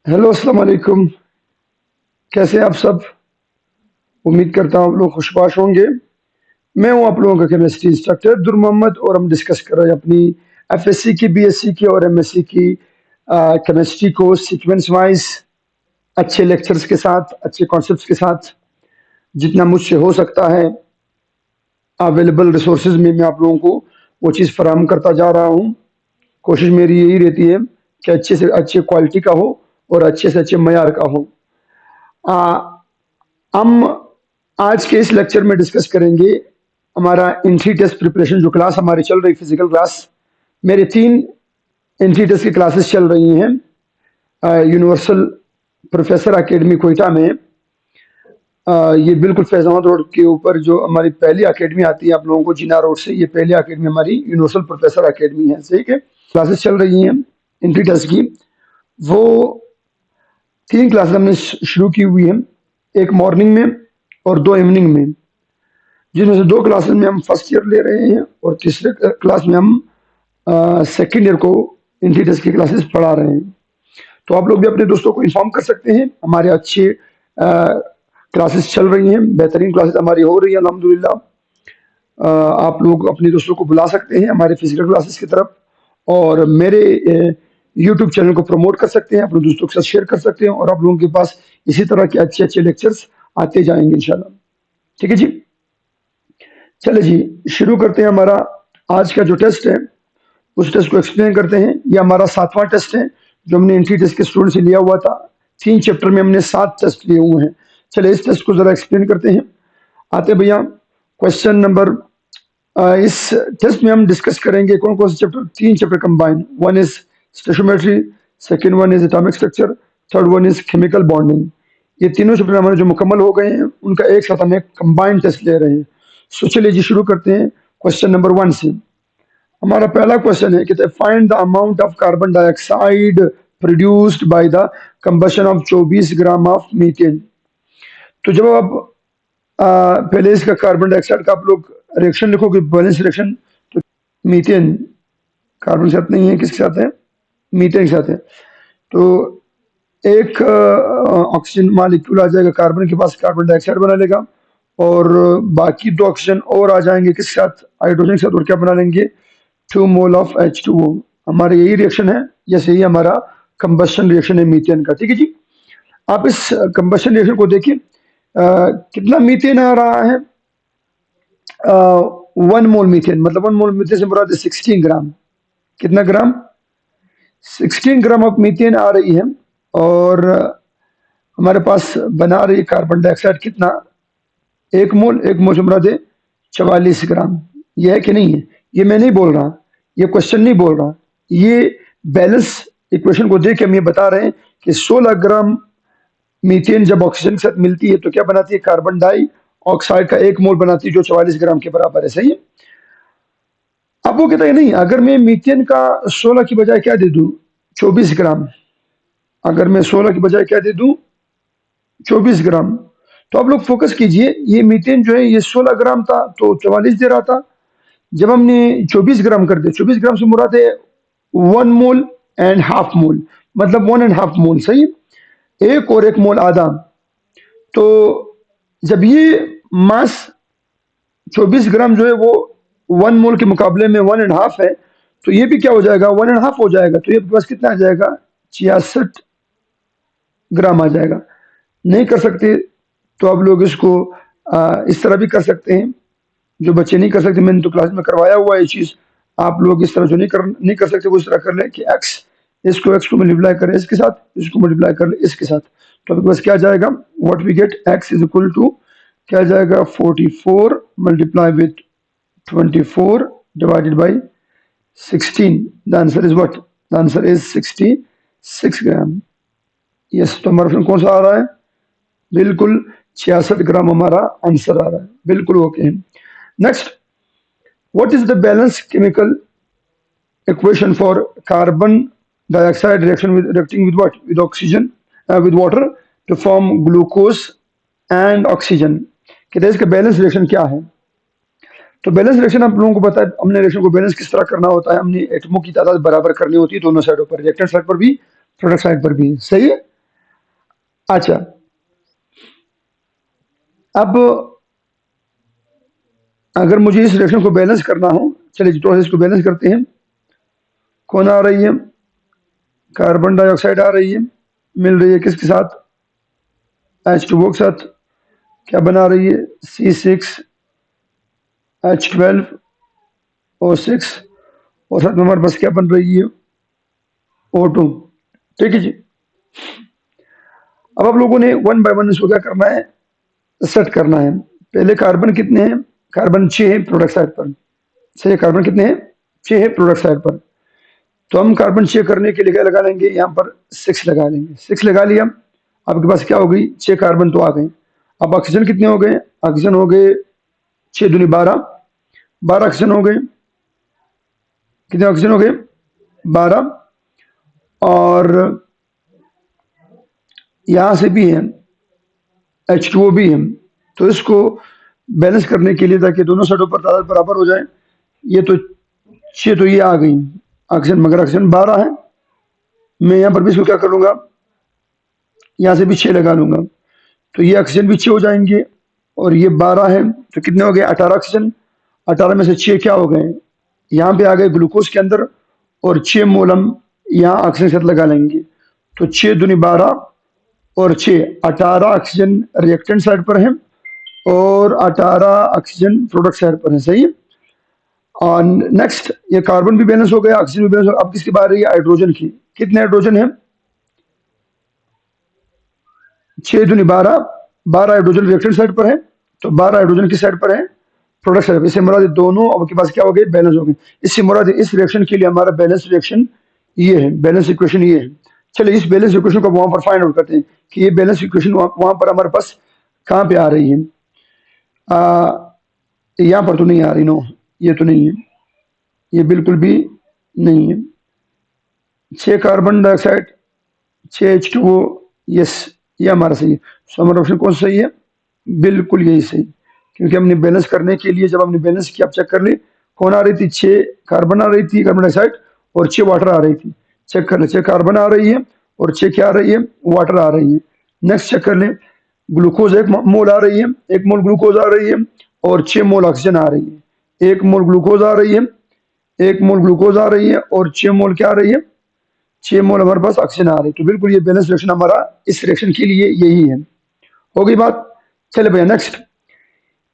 Hello, अस्सलाम वालेकुम। कैसे हैं आप सब? उम्मीद करता हूँ आप लोग खुशबाश होंगे। मैं हूँ आप लोगों का केमिस्ट्री इंस्ट्रक्टर अब्दुल मोहम्मद और हम डिस्कस कर रहे हैं अपनी एफएससी की, बीएससी की और एमएससी की केमिस्ट्री को सीक्वेंस वाइज, अच्छे लेक्चर्स के साथ, अच्छे कॉन्सेप्ट्स के साथ, जितना मुझसे हो सकता है अवेलेबल रिसोर्सेज में मैं आप लोगों को वो चीज़ फराहम करता जा रहा हूँ। कोशिश मेरी यही रहती है कि अच्छे से अच्छे क्वालिटी का हो और अच्छे से अच्छे मयार का हो। आ, हम आज के इस लेक्चर में डिस्कस करेंगे हमारा एंट्री टेस्ट प्रिपरेशन, जो क्लास हमारी चल रही फिजिकल क्लास। मेरे 3 एंट्री टेस्ट की क्लासेस चल रही हैं यूनिवर्सल प्रोफेसर एकेडमी कोयटा में। ये बिल्कुल फैजाबाद रोड के ऊपर जो हमारी पहली एकेडमी आती है आप लोगों को जिना रोड से, ये पहली एकेडमी हमारी यूनिवर्सल प्रोफेसर एकेडमी है। ठीक है, क्लासेस चल रही हैं एंट्री टेस्ट की। वो 3 क्लासेस हमने शुरू की हुई हैं, एक मॉर्निंग में और 2 इवनिंग में, जिसमें से 2 क्लासेस में हम फर्स्ट ईयर ले रहे हैं और तीसरे क्लास में हम सेकेंड ईयर को एंट्री टेस्ट की क्लासेस पढ़ा रहे हैं। तो आप लोग भी अपने दोस्तों को इन्फॉर्म कर सकते हैं, हमारे अच्छे क्लासेस चल रही हैं, बेहतरीन क्लासेस हमारी हो रही है अल्हम्दुलिल्लाह। आप लोग अपने दोस्तों को बुला सकते हैं हमारे फिजिकल क्लासेस की तरफ, और मेरे यूट्यूब चैनल को प्रमोट कर सकते हैं, अपने दोस्तों के साथ शेयर कर सकते हैं, और आप लोगों के पास इसी तरह के अच्छे अच्छे लेक्चर्स आते जाएंगे इंशाल्लाह। ठीक है जी, चले जी शुरू करते हैं। हमारा आज का जो टेस्ट है उस टेस्ट को एक्सप्लेन करते हैं। ये हमारा 7वां टेस्ट है जो हमने एंट्री टेस्ट के स्टूडेंट से लिया हुआ था। 3 चैप्टर में हमने 7 टेस्ट लिए हुए हैं। चले इस टेस्ट को जरा एक्सप्लेन करते हैं। आते भैया क्वेश्चन नंबर। इस टेस्ट में हम डिस्कस करेंगे कौन कौन से chapter, 3 chapter combine. One is stoichiometry, second one is atomic structure, third one is chemical bonding. ये तीनों चैप्टर हमारे जो मुकम्मल हो गए हैं उनका एक साथ हमें कंबाइंड टेस्ट ले रहे हैं। सो चलिए जी शुरू करते हैं क्वेश्चन नंबर 1 से। हमारा पहला क्वेश्चन है कि find the amount of carbon dioxide produced by the combustion of 24 gram of methane. तो जब आप पहले इसका कार्बन डाइऑक्साइड का आप लोग रिएक्शन लिखोगे, बैलेंस रिएक्शन, तो मीथेन कार्बन के साथ नहीं है, किसके साथ है? मीथेन के साथ है। तो एक ऑक्सीजन मालिक्यूल आ जाएगा कार्बन के पास, कार्बन डाइऑक्साइड बना लेगा, और बाकी 2 ऑक्सीजन और आ जाएंगे किसके साथ? हाइड्रोजन के साथ। और क्या बना लेंगे? 2 मोल ऑफ H2O। हमारा यही रिएक्शन है, जैसे ही हमारा कंबशन रिएक्शन है मीथेन का। ठीक है जी, आप इस कंबशन रिएक्शन को देखिए। कितना मीथेन आ रहा है? 1 मोल मीथेन, मतलब 1 मोल मीथेन से मुराद 16 ग्राम। कितना ग्राम? 16 ग्राम ऑफ मीथेन आ रही है। और हमारे पास बना रही कार्बन डाइऑक्साइड कितना? 1 मोल। 1 मोल से मुराद है 44 ग्राम। ये है कि नहीं है? ये मैं नहीं बोल रहा, ये क्वेश्चन नहीं बोल रहा, ये बैलेंस इक्वेशन को देख के हम ये बता रहे हैं कि 16 ग्राम मीथेन जब ऑक्सीजन के साथ मिलती है तो क्या बनाती है? कार्बन डाई ऑक्साइड का 1 मोल बनाती है, जो 44 ग्राम के बराबर है। सही है। अब वो कहता है नहीं, अगर मैं मीथेन का 16 की बजाय क्या दे दूं? 24 ग्राम। अगर मैं 16 की बजाय क्या दे दूं? 24 ग्राम। तो आप लोग फोकस कीजिए, ये मीथेन जो है ये 16 ग्राम था तो 44 दे रहा था। जब हमने 24 ग्राम कर दिया, 24 ग्राम से मुराद है 1 मोल एंड हाफ मोल, मतलब 1.5 मोल। सही है, 1 और 1 मोल आधा। तो जब ये मास 24 ग्राम जो है वो 1 मोल के मुकाबले में 1.5 है, तो ये भी क्या हो जाएगा? 1.5 हो जाएगा। तो ये बस कितना आ जाएगा? 66 ग्राम आ जाएगा। नहीं कर सकते तो आप लोग इसको इस तरह भी कर सकते हैं। जो बच्चे नहीं कर सकते, मैंने तो क्लास में करवाया हुआ है ये चीज़। आप लोग इस तरह जो नहीं कर सकते वो इस तरह कर लें कि एक्स को मल्टीप्लाई करें इसके साथ, इसको मल्टीप्लाई कर ले इसके साथ। तो आपके पास क्या जाएगा? What we get, X is equal to क्या जाएगा? 44 multiply with 24 divided by 16। The answer is what? The answer is 66 gram. Yes, तो हमारा कौन सा आ रहा है? बिल्कुल 66 ग्राम हमारा आंसर आ रहा है। बिल्कुल ओके है। Next, what is the balance chemical equation for carbon dioxide reacting with what? With oxygen, with water to form glucose and oxygen। कहते हैं इसका बैलेंस रिएक्शन क्या है? तो बैलेंस रिएक्शन आप लोगों को पता है, हमने रिएक्शन को बैलेंस किस तरह करना होता है। हमने एटमों की तादाद बराबर करनी होती है दोनों साइडों पर, रिएक्टेंट साइड पर भी, प्रोडक्ट साइड पर भी। सही है। अच्छा, अब अगर मुझे इस रिएक्शन को बैलेंस करना हो, चलिए थोड़ा सा इसको बैलेंस करते हैं। कौन आ रही है? कार्बन डाइऑक्साइड आ रही है, मिल रही है किसके साथ? H2O के साथ। क्या बना रही है? C6H12O6, और साथ में हमारे पास क्या बन रही है? O2। ठीक है जी। अब आप लोगों ने वन बाय वन इसको क्या करना है? सेट करना है। पहले कार्बन कितने हैं? कार्बन 6 है प्रोडक्ट साइड पर। सही है, कार्बन कितने हैं? 6 है प्रोडक्ट साइड पर। तो हम कार्बन 6 करने के लिए क्या लगा लेंगे? यहाँ पर 6 लगा लेंगे। 6 लगा लिया, आपके पास क्या हो गई? 6 कार्बन तो आ गए। अब ऑक्सीजन कितने हो गए? ऑक्सीजन हो गए 6 दूनी 12, 12 ऑक्सीजन हो गए। कितने ऑक्सीजन हो गए? 12। और यहाँ से भी है, H2O भी है। तो इसको बैलेंस करने के लिए, ताकि दोनों साइडों पर तादाद बराबर हो जाए, ये तो 6 तो ये आ गई ऑक्सीजन, मगर ऑक्सीजन 12 है। मैं यहाँ पर भी इसको क्या करूँगा? यहाँ से भी 6 लगा लूँगा, तो ये ऑक्सीजन भी 6 हो जाएंगे, और ये 12 है, तो कितने हो गए? 18 ऑक्सीजन। 18 में से 6 क्या हो गए? यहाँ पे आ गए ग्लूकोज के अंदर, और 6 मोल हम यहाँ ऑक्सीजन के साथ लगा लेंगे। तो 6 दूनी 12 और 6, 18 ऑक्सीजन रिएक्टेंट साइड पर है, और 18 ऑक्सीजन प्रोडक्ट साइड पर है। सही है। और नेक्स्ट, ये कार्बन भी बैलेंस हो गया, ऑक्सीजन भी बैलेंस हो गया। अब किसकी बात रही है? हाइड्रोजन की। कितने हाइड्रोजन है? 6 दूनी 12, 12 हाइड्रोजन रिएक्टेंट साइड पर है, तो 12 हाइड्रोजन की साइड पर है, प्रोडक्ट साइड पर। इससे मुराद दोनों अब के पास क्या हो गए? बैलेंस हो गए। इससे मुराद इस रिएक्शन के लिए हमारा बैलेंस रिएक्शन ये है, बैलेंस इक्वेशन ये है। चलिए इस बैलेंस इक्वेशन को वहां पर फाइंड आउट करते हैं कि ये बैलेंस इक्वेशन वहां पर हमारे पास कहाँ पे आ रही है। यहाँ पर तो नहीं आ रही, नो, ये तो नहीं है, ये बिल्कुल भी नहीं है। 6 कार्बन डाइऑक्साइड, 6H2O, यस, ये हमारा सही है। सो हमारा ऑप्शन कौन सा सही है? बिल्कुल यही सही, क्योंकि हमने बैलेंस करने के लिए, जब हमने बैलेंस किया, आप चेक कर ले, कौन आ रही थी? 6 कार्बन आ रही थी, कार्बन डाइऑक्साइड, और 6 वाटर आ रही थी। चेक कर ले, 6 कार्बन आ रही है, और 6 क्या आ रही है? वाटर आ रही है। नेक्स्ट चेक कर ले, ग्लूकोज 1 मोल आ रही है, 1 मोल ग्लूकोज आ रही है, और 6 मोल ऑक्सीजन आ रही है। 1 मोल ग्लूकोज आ रही है, 1 मोल ग्लूकोज आ रही है, और 6 मोल क्या आ रही है? 6 मोल हमारे पास ऑक्सीजन आ रही है। तो बिल्कुल ये बैलेंस रिएक्शन हमारा इस रिएक्शन के लिए यही है। हो गई बात। चले भैया next,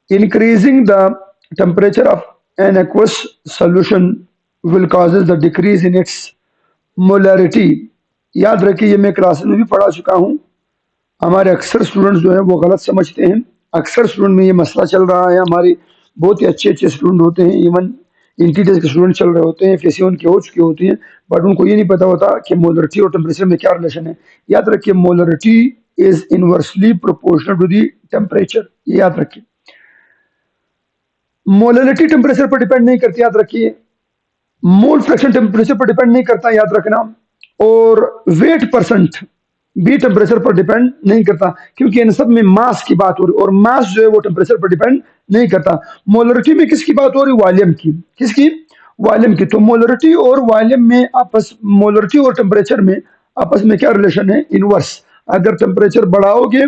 increasing the temperature of an aqueous solution will causes the decrease in its molarity। याद रखिए, ये मैं क्लास में भी पढ़ा चुका हूँ। हमारे अक्सर स्टूडेंट्स जो है वो गलत समझते हैं। अक्सर स्टूडेंट में ये मसला चल रहा है। हमारे बहुत ही अच्छे अच्छे स्टूडेंट होते हैं, इवन इंटीरियर के स्टूडेंट चल रहे होते हैं, फेसियन के हो चुके होती हैं, बट उनको ये नहीं पता होता कि मोलरिटी और टेम्परेचर में क्या रिलेशन है। याद रखिए, molarity is inversely proportional to the temperature, ये याद रखिए। मोलरिटी टेम्परेचर पर डिपेंड नहीं करती, याद रखिए। मोल फ्रैक्शन टेम्परेचर पर डिपेंड नहीं करता, याद रखना। और वेट परसेंट भी टेम्परेचर पर डिपेंड नहीं करता, क्योंकि इन सब में मास की बात हो रही, और मास जो है वो टेम्परेचर पर डिपेंड नहीं करता। मोलरिटी में किसकी बात हो रही? वॉल्यूम की। किसकी? वॉल्यूम की। तो मोलरिटी और वॉल्यूम में आपस, मोलरिटी और टेम्परेचर में आपस में क्या रिलेशन है? इनवर्स। अगर टेम्परेचर बढ़ाओगे,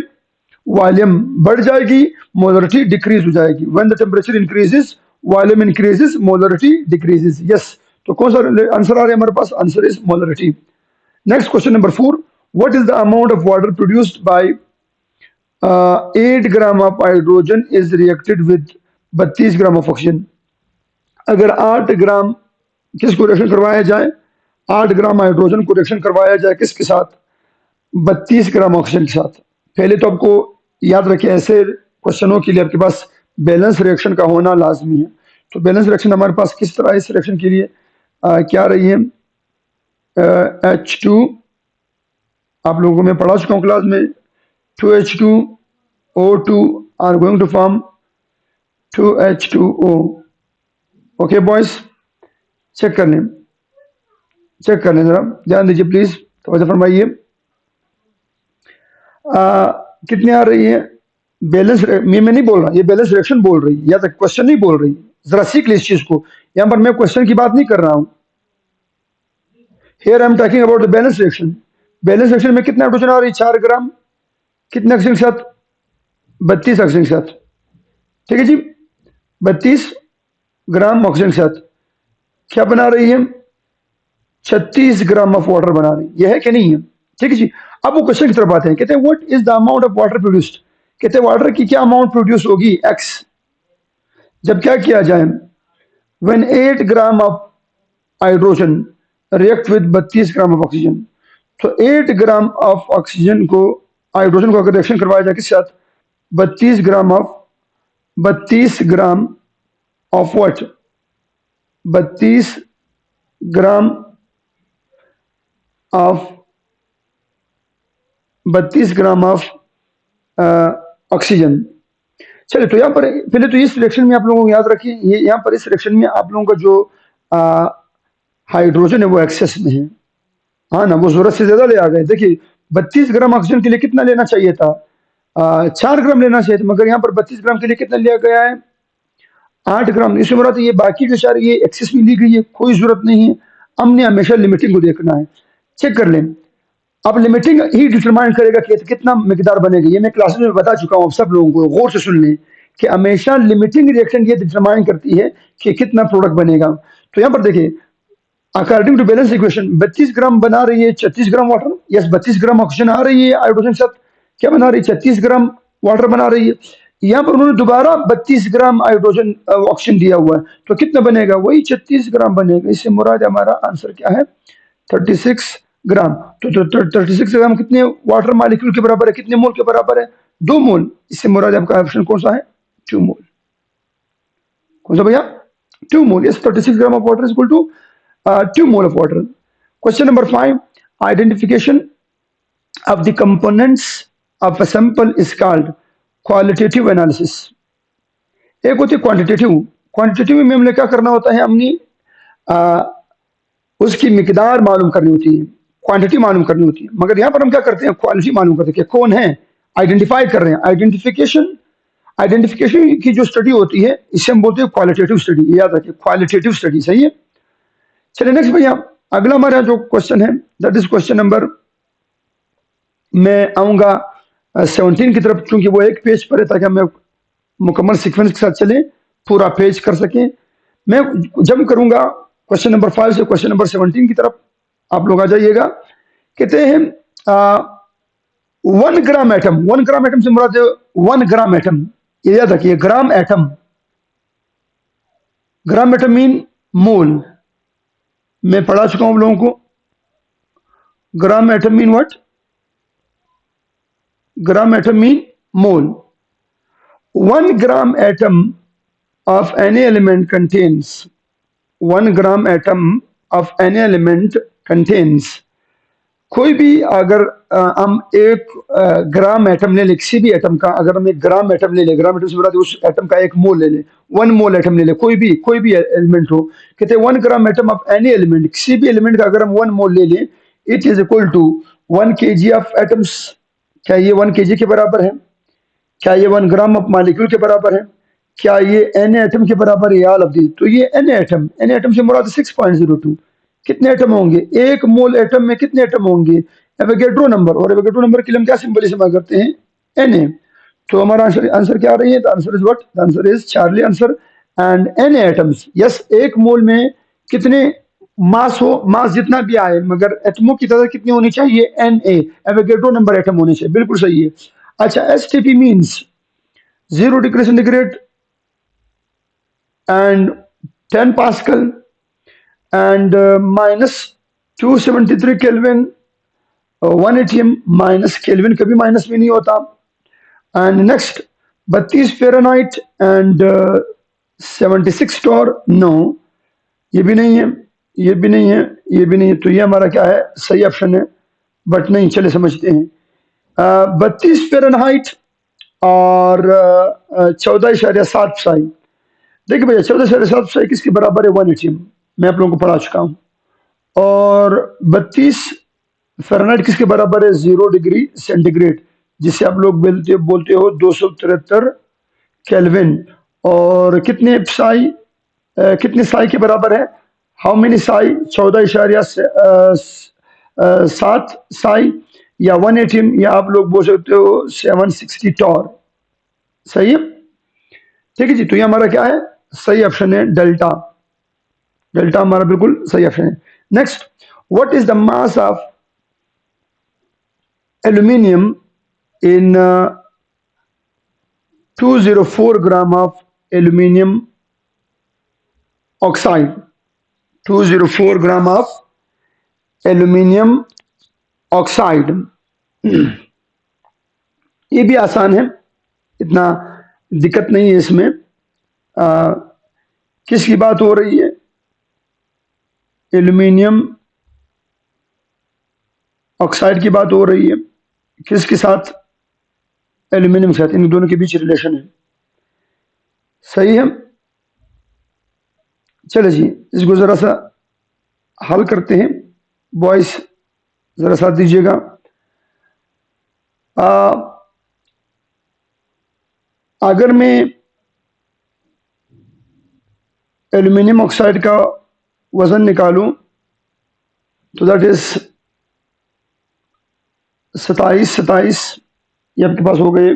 वॉल्यूम बढ़ जाएगी, मोलरिटी डिक्रीज हो जाएगी। When the temperature increases, volume increases, molarity decreases. Yes. तो कौन सा आंसर आ रहा है हमारे पास? Answer is molarity. Next question number 4, what is the amount of water produced by 8 gram of hydrogen is reacted with 32 gram of oxygen. अगर 8 ग्राम किसको रिएक्शन करवाया जाए? 8 ग्राम हाइड्रोजन को रिएक्शन करवाया जाए किसके साथ? 32 ग्राम ऑक्सीजन के साथ। पहले तो आपको याद रखें, ऐसे क्वेश्चनों के लिए आपके पास बैलेंस रिएक्शन का होना लाजमी है। तो बैलेंस रिएक्शन हमारे पास किस तरह इस रिएक्शन के लिए क्या रही है? H2, आप लोगों को मैं पढ़ा चुका हूँ क्लास में, 2H2O2 are going to form 2H2O। Okay boys, check कर लें, चेक कर लें, जरा ध्यान दीजिए प्लीज, तो फरमाइए कितने आ रही है बैलेंस? मैं नहीं बोल रहा, ये बैलेंस रिएक्शन बोल रही है, या तक क्वेश्चन नहीं बोल रही। जरा सीख ली इस चीज को। यहां पर मैं क्वेश्चन की बात नहीं कर रहा हूं। Here I am talking about the balance reaction. Balance reaction में कितना हाइड्रोजन आ रही है? 4 ग्राम। कितने ऑक्सीजन के साथ? 32 ऑक्सीजन के साथ। ठीक है जी, 32 ग्राम ऑक्सीजन के साथ क्या बना रही है? 36 ग्राम ऑफ वाटर बना रही है। यह है कि नहीं है? ठीक है जी। अब वो क्वेश्चन की तरफ आते हैं, कहते हैं what is the amount of water produced. कहते हैं वाटर की क्या अमाउंट प्रोड्यूस होगी? एक्स। जब क्या किया जाए, when 8 gram of hydrogen react with 32 gram of oxygen. तो 8 ग्राम ऑफ ऑक्सीजन को, हाइड्रोजन को अगर रिएक्शन करवाया जाए किसके साथ? 32 gram of, 32 gram of what? 32 gram of, 32 gram of oxygen. चलिए, तो यहाँ पर पहले तो इस रिएक्शन में आप लोगों को याद रखिए, ये यहाँ पर इस रिएक्शन में आप लोगों का जो हाइड्रोजन है वो एक्सेस में है। हाँ ना, वो जरूरत से ज्यादा ले आ गए। देखिए 32 ग्राम ऑक्सीजन के लिए कितना लेना चाहिए था? 4 ग्राम लेना चाहिए था, मगर यहाँ पर 32 ग्राम के लिए कितना लिया गया है? 8 ग्राम। इसमें मुराद ये बाकी जो सारी ये एक्सेस में ली गई है, कोई जरूरत नहीं है। हमने हमेशा लिमिटिंग को देखना है। चेक कर लें, अब लिमिटिंग ही डिटरमाइन करेगा कि कितना मिकदार बनेगी। ये मैं क्लासेस में बता चुका हूँ, आप सब लोगों को गौर से सुन लें कि हमेशा लिमिटिंग रिएक्शन ये डिटरमाइन करती है कि कितना प्रोडक्ट बनेगा। तो यहाँ पर देखिए, according to balance equation 32 gram बना रही है 36 gram water. Yes, 32 gram oxygen आ रही है हाइड्रोजन के साथ, क्या बना रही है? 36 ग्राम वाटर बना रही है। यहाँ पर उन्होंने दोबारा 32 ग्राम हाइड्रोजन ऑक्सीजन दिया हुआ है, तो कितना बनेगा? वही 36 ग्राम बनेगा। इससे मुराद हमारा आंसर क्या है? 36 ग्राम। तो 36 ग्राम कितने वाटर मॉलिक्यूल के बराबर है? कितने मोल के बराबर है? 2 मोल। इससे मुराद आपका ऑप्शन कौन सा है? 2 मोल। कौन सा भैया? 2 mole. Yes, 36 gram of water is equal to 2 mole of water. Question number 5. Identification of the components of a sample is called qualitative analysis. एक होती है क्वांटिटेटिव। क्वांटिटेटिव में हमने क्या करना होता है? हमने उसकी मिकदार मालूम करनी होती है, क्वांटिटी मालूम करनी होती है। मगर यहाँ पर हम क्या करते हैं? क्वालिटी मालूम करते हैं कि कौन है, आइडेंटिफाई कर रहे हैं। आइडेंटिफिकेशन, आइडेंटिफिकेशन की जो स्टडी होती है इसे हम बोलते हैं क्वालिटेटिव स्टडी। याद रखिए, क्वालिटेटिव स्टडी। सही है। चलिए नेक्स्ट भैया, अगला हमारा जो क्वेश्चन है दैट इज क्वेश्चन नंबर, मैं आऊंगा 17 की तरफ, क्योंकि वो एक पेज पर है, ताकि हमें मुकम्मल सीक्वेंस के साथ चलें, पूरा पेज कर सकें। मैं जब करूंगा क्वेश्चन नंबर 5 से क्वेश्चन नंबर 17 की तरफ, आप लोग आ जाइएगा। कहते हैं 1 ग्राम एटम। 1 ग्राम एटम से मुराद 1 ग्राम एटम, ये याद रखिए, gram atom. Gram atom mean mole. मैं पढ़ा चुका हूं लोगों को। Gram atom mean what? Gram atom mean mole. 1 gram atom of any element contains, 1 gram atom of any element contains, कोई भी अगर हम एक ग्राम एटम ले लें, किसी भी एटम का, अगर हम एक ग्राम एटम ले लें, ग्राम एटम से बता दें उस एटम का एक मोल ले लें, 1 मोल एटम ले लें, कोई भी एलिमेंट हो। कहते हैं 1 gram atom of any element, किसी भी एलिमेंट का अगर हम 1 मोल ले लें, it is equal to 1 kg of atoms. क्या ये 1 kg के बराबर है? क्या ये 1 ग्राम ऑफ मॉलिक्यूल के बराबर है? क्या ये एन एटम के बराबर है? याद अब्दी, तो ये एन एटम से मुराद 6.02। कितने एटम होंगे? एक मोल एटम में कितने एटम होंगे? एवोगैड्रो नंबर, और एवोगैड्रो नंबर के लिए हम क्या सिंबल इस्तेमाल करते हैं? Na। तो हमारा आंसर क्या आ रही है? The answer is what? The answer is Charlie answer and Na atoms. Yes, एक मोल में कितने मास हो, मास जितना भी आए, मगर एटमों की तादाद कितनी होनी चाहिए? Na, एवोगैड्रो नंबर एटम होने चाहिए। बिल्कुल सही है। अच्छा, STP means 0 degree centigrade and 10 Pascal and minus 273 Kelvin, 1 atm minus Kelvin कभी माइनस में नहीं होता। And next 32 Fahrenheit and 76 torr, no ये भी नहीं है, ये भी नहीं है, ये भी नहीं है। तो ये हमारा क्या है? सही ऑप्शन है, बट नहीं, चले समझते हैं। 32 फ़ारेनहाइट और 14.7 psi। देखिए भैया, 14.7 psi किसके बराबर है? 1 atm। मैं आप लोगों को पढ़ा चुका हूँ। और 32 फ़ारेनहाइट किसके बराबर है? 0 डिग्री सेंटीग्रेड, जिसे आप लोग बोलते हो 273 केल्विन। और कितने साई, कितने साई के बराबर है? How many Sai? 14.7 साई या 118 या आप लोग बोल सकते हो 760 टॉर। सही है, ठीक है जी। तो ये हमारा क्या है, सही ऑप्शन है डेल्टा। डेल्टा हमारा बिल्कुल सही ऑप्शन है। Next, what is the mass of aluminium in 204 gram of aluminium oxide. 204 gram of aluminium oxide. ये भी आसान है, इतना दिक्कत नहीं है इसमें। किसकी बात हो रही है, एल्यूमिनियम ऑक्साइड की बात हो रही है। किसके साथ, एल्यूमिनियम के साथ, इन दोनों के बीच रिलेशन है। सही है, चलो जी इसको जरा सा हल करते हैं। बॉयस जरा साथ दीजिएगा। अगर मैं एल्यूमिनियम ऑक्साइड का वजन निकालूं तो दैट इज 27 ये आपके पास हो गए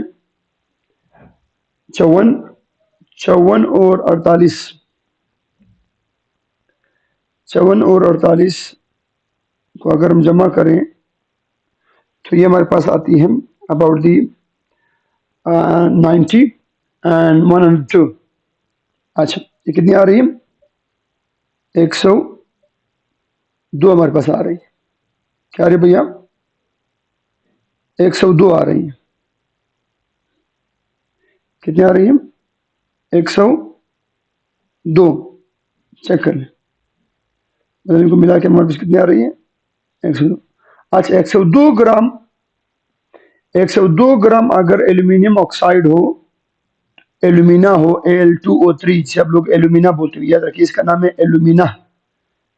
54 और 48। 54 और 48 को अगर हम जमा करें तो ये हमारे पास आती है अबाउट दी 90 एंड 102। अच्छा, ये कितनी आ रही है, 102 हमारे पास आ रही है। क्या आ रही है भैया, 102 आ रही है। कितनी आ रही है, 102। चेक कर लें, मतलब इनको मिला के हमारे पास कितनी आ रही है, 102। अच्छा, 102 ग्राम, 102 ग्राम अगर एल्यूमिनियम ऑक्साइड हो, एल्यूमिना हो, Al2O3 जिसे आप लोग एल्यूमिना बोलते हैं, याद रखिए इसका नाम है एल्यूमिना,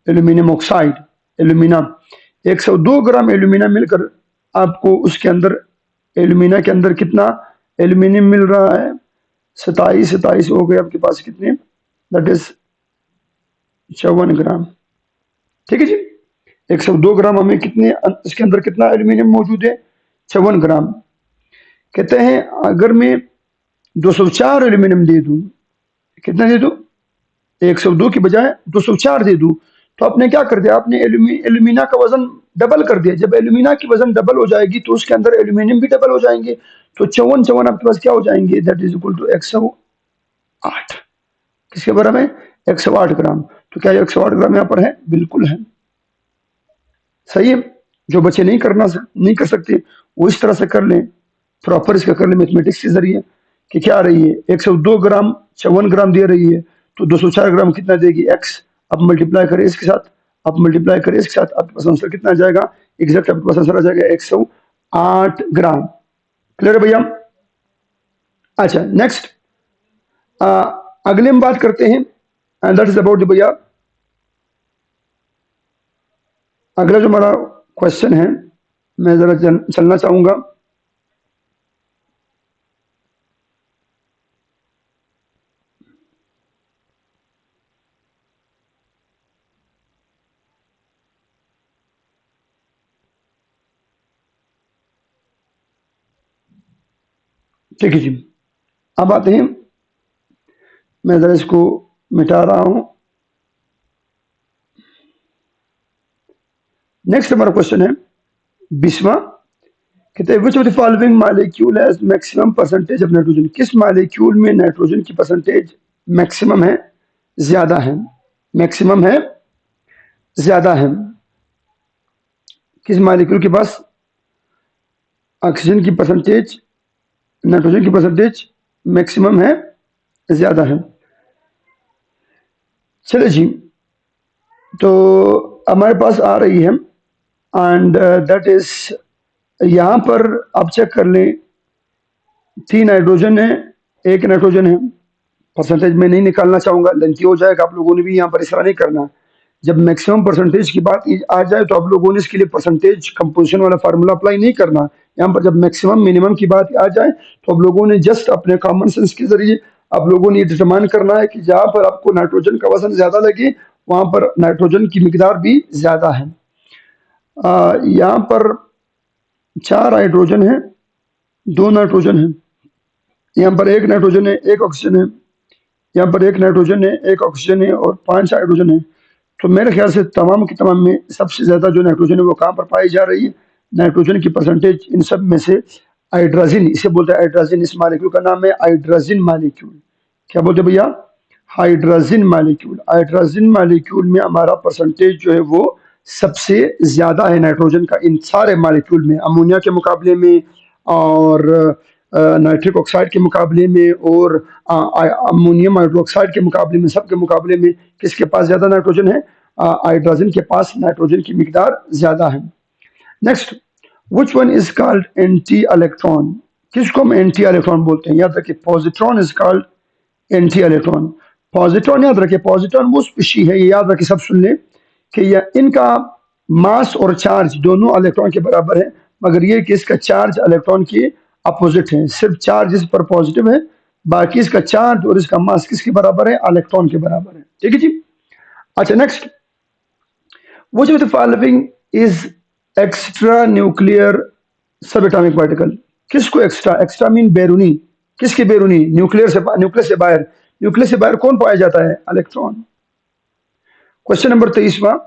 एल्यूमिनियम ऑक्साइड, एल्यूमिना। 102 ग्राम एल्यूमिना मिलकर आपको उसके अंदर, एल्यूमिना के अंदर कितना एल्यूमिनियम मिल रहा है, 27 हो गए आपके पास कितने, दैट इज 54 ग्राम। ठीक है जी, 102 ग्राम हमें कितने, इसके अंदर कितना एल्यूमिनियम मौजूद है, 54 ग्राम। कहते हैं अगर मैं 204 एल्यूमिनियम दे दूं, कितना दे दूं, 102 की बजाय 204 दे दूं, तो आपने क्या कर दिया, आपने एल्यूमिना का वजन डबल कर दिया। जब एल्यूमिना की वजन डबल हो जाएगी तो उसके अंदर एल्यूमिनियम भी डबल हो जाएंगे। तो 54 आपके पास क्या हो जाएंगे, दैट इज इक्वल टू 108। किसके बराबर है, 108 ग्राम। तो क्या 108 ग्राम यहाँ पर है, बिल्कुल है। सही है, जो बच्चे नहीं कर सकते वो इस तरह से कर लें, प्रॉपर इसका कर लें मैथमेटिक्स के जरिए कि क्या आ रही है, 102 ग्राम 54 ग्राम दे रही है, तो 204 ग्राम कितना देगी, एक्स। आप मल्टीप्लाई करें इसके साथ, आप मल्टीप्लाई करें इसके साथ, आपके पास आंसर कितना आ जाएगा, एग्जैक्ट आपके पास आंसर आ जाएगा 108 ग्राम। क्लियर है भैया। अच्छा, नेक्स्ट अगले हम बात करते हैं, एंड दैट इज अबाउट भैया, अगला जो हमारा क्वेश्चन है मैं जरा चलना चाहूंगा। ठीक है जी, अब आते हैं, मैं जरा इसको मिटा रहा हूं। नेक्स्ट हमारा क्वेश्चन है 20वां। कहते हैं which of the following molecule has maximum percentage of nitrogen. किस मॉलिक्यूल में नाइट्रोजन की परसेंटेज मैक्सिमम है, ज्यादा है, मैक्सिमम है, ज्यादा है। किस मॉलिक्यूल के पास ऑक्सीजन की परसेंटेज, नाइट्रोजन की परसेंटेज मैक्सिमम है, ज्यादा है। चलो जी, तो हमारे पास आ रही है एंड दैट इज, यहां पर आप चेक कर लें, 3 नाइट्रोजन है, 1 नाइट्रोजन है। परसेंटेज में नहीं निकालना चाहूंगा, लेंथी हो जाएगा, आप लोगों ने भी यहाँ पर इस तरह नहीं करना। जब मैक्सिमम परसेंटेज की बात आ जाए तो आप लोगों ने इसके लिए परसेंटेज कंपोजिशन वाला फार्मूला अप्लाई नहीं करना। यहाँ पर जब मैक्सिमम मिनिमम की बात आ जाए तो आप लोगों ने जस्ट अपने कॉमन सेंस के जरिए आप लोगों ने डिटरमाइन करना है कि जहाँ पर आपको नाइट्रोजन का वजन ज्यादा लगे वहां पर नाइट्रोजन की मिकदार भी ज्यादा है। यहाँ पर 4 हाइड्रोजन है, 2 नाइट्रोजन है, यहाँ पर 1 नाइट्रोजन है, 1 ऑक्सीजन है, यहाँ पर 1 नाइट्रोजन है, 1 ऑक्सीजन है और 5 हाइड्रोजन है। तो मेरे ख्याल से तमाम की तमाम में सबसे ज़्यादा जो नाइट्रोजन है वो कहाँ पर पाई जा रही है? नाइट्रोजन की परसेंटेज इन सब में से हाइड्रोजन, इसे बोलते हैं हाइड्रोजन, इस मालिक्यूल का नाम है हाइड्रोजन मालिक्यूल। क्या बोलते हैं भैया? Hydrogen molecule. हाइड्रोजन मालिक्यूल में हमारा परसेंटेज जो है वो सबसे ज़्यादा है नाइट्रोजन का, इन सारे मालिक्यूल में, अमोनिया के मुकाबले में और नाइट्रिक ऑक्साइड के मुकाबले में और अमोनियम हाइड्रोक्साइड के मुकाबले में, सब के मुकाबले में किसके पास ज़्यादा नाइट्रोजन है? हाइड्रोजन के पास नाइट्रोजन की मिकदार ज़्यादा है। Next, which one is called anti electron? किसको हम एंटी इलेक्ट्रॉन बोलते हैं? याद रखिए, positron is called anti electron. Positron याद रखिए, पॉजिट्रॉन वो स्पीशी है, ये याद रखिए, सब सुन लें कि यह इनका मास और चार्ज दोनों इलेक्ट्रॉन के बराबर है, मगर ये कि इसका चार्ज इलेक्ट्रॉन के अपोजिट है। सिर्फ चार्ज इस पर पॉजिटिव है, बाकी इसका चार्ज और इसका मास किसके बराबर है? इलेक्ट्रॉन के बराबर है। ठीक है जी। अच्छा, next, which of the following is extra nuclear subatomic particle? किसको एक्स्ट्रा? एक्स्ट्रा मीन बैरूनी। किसकी बैरूनी? न्यूक्लियस से बाहर। न्यूक्लियस से बाहर कौन पाया जाता है? इलेक्ट्रॉन। क्वेश्चन नंबर 23वां,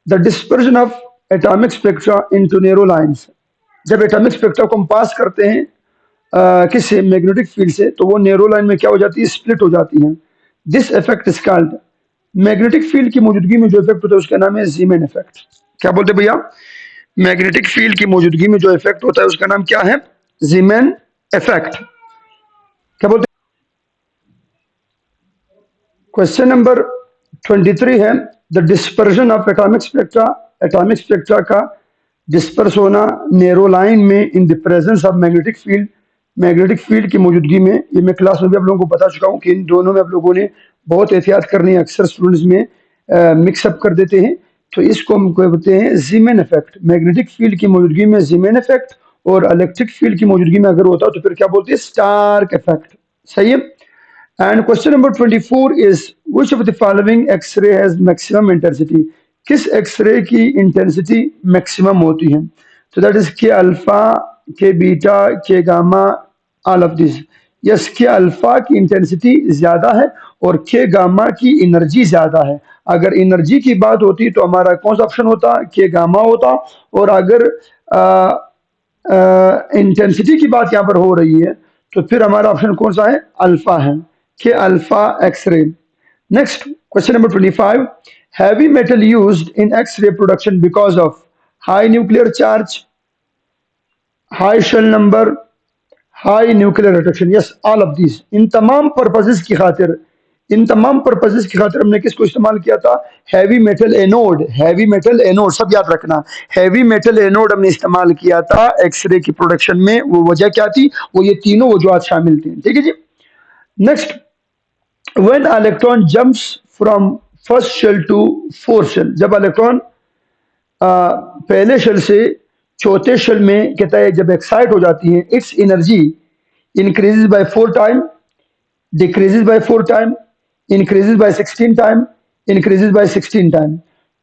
the dispersion of atomic spectra into narrow lines. जब एटॉमिक स्पेक्ट्रा को हम पास करते हैं किससे? मैग्नेटिक फील्ड से, तो वो नैरो लाइन में क्या हो जाती है? स्प्लिट हो जाती है। This effect is called, magnetic field की मौजूदगी में जो इफेक्ट होता है उसका नाम है जीमेन इफेक्ट। क्या बोलते हैं भैया? मैग्नेटिक फील्ड की मौजूदगी में जो इफेक्ट होता है उसका नाम क्या है? जीमेन इफेक्ट। क्या बोलते हैं? क्वेश्चन नंबर 23 है, the dispersion of atomic spectra. Atomic spectra का डिस्पर्स होना नैरो लाइन में in the presence of magnetic field. Magnetic field की मौजूदगी में, ये मैं क्लास में भी आप लोगों को बता चुका हूँ कि इन दोनों में आप लोगों ने बहुत एहतियात करनी है, अक्सर स्टूडेंट्स में मिक्सअप कर देते हैं। तो इसको हम कहते हैं जीमेन इफेक्ट। मैग्नेटिक फील्ड की मौजूदगी में जीमेन इफेक्ट, और इलेक्ट्रिक फील्ड की मौजूदगी में अगर होता तो फिर क्या बोलते हैं? Stark effect. सही है। And question number 24 is, which of the following x ray has maximum intensity? किस एक्सरे की इंटेंसिटी मैक्सिमम होती है? तो that is K alpha, K beta, K gamma, all of this. Yes, K alpha की intensity ज्यादा है और के गामा की एनर्जी ज्यादा है। अगर एनर्जी की बात होती तो हमारा कौन सा ऑप्शन होता? के गामा होता। और अगर इंटेंसिटी की बात यहाँ पर हो रही है तो फिर हमारा ऑप्शन कौन सा है? अल्फा है, K alpha X-ray. Next, question number 25, heavy metal used in X-ray production because of high nuclear charge, high shell number, high nuclear attraction. Yes, all of this. इन तमाम पर्पसेस की खातिर, इन तमाम पर्पसेस की खातिर हमने किसको इस्तेमाल किया था? Heavy metal anode. Heavy metal anode, सब याद रखना, हैवी मेटल एनोड हमने इस्तेमाल किया था एक्सरे की प्रोडक्शन में। वो वजह क्या थी? वो ये तीनों वजूहत शामिल थी। ठीक है जी। Next, when electron jumps from first shell to fourth shell, जब इलेक्ट्रॉन पहले शेल से चौथे शेल में कहता है जब एक्साइट हो जाती है, it's energy increases by 4 time, decreases bye 4 time, increases by 16 time, increases by 16 time.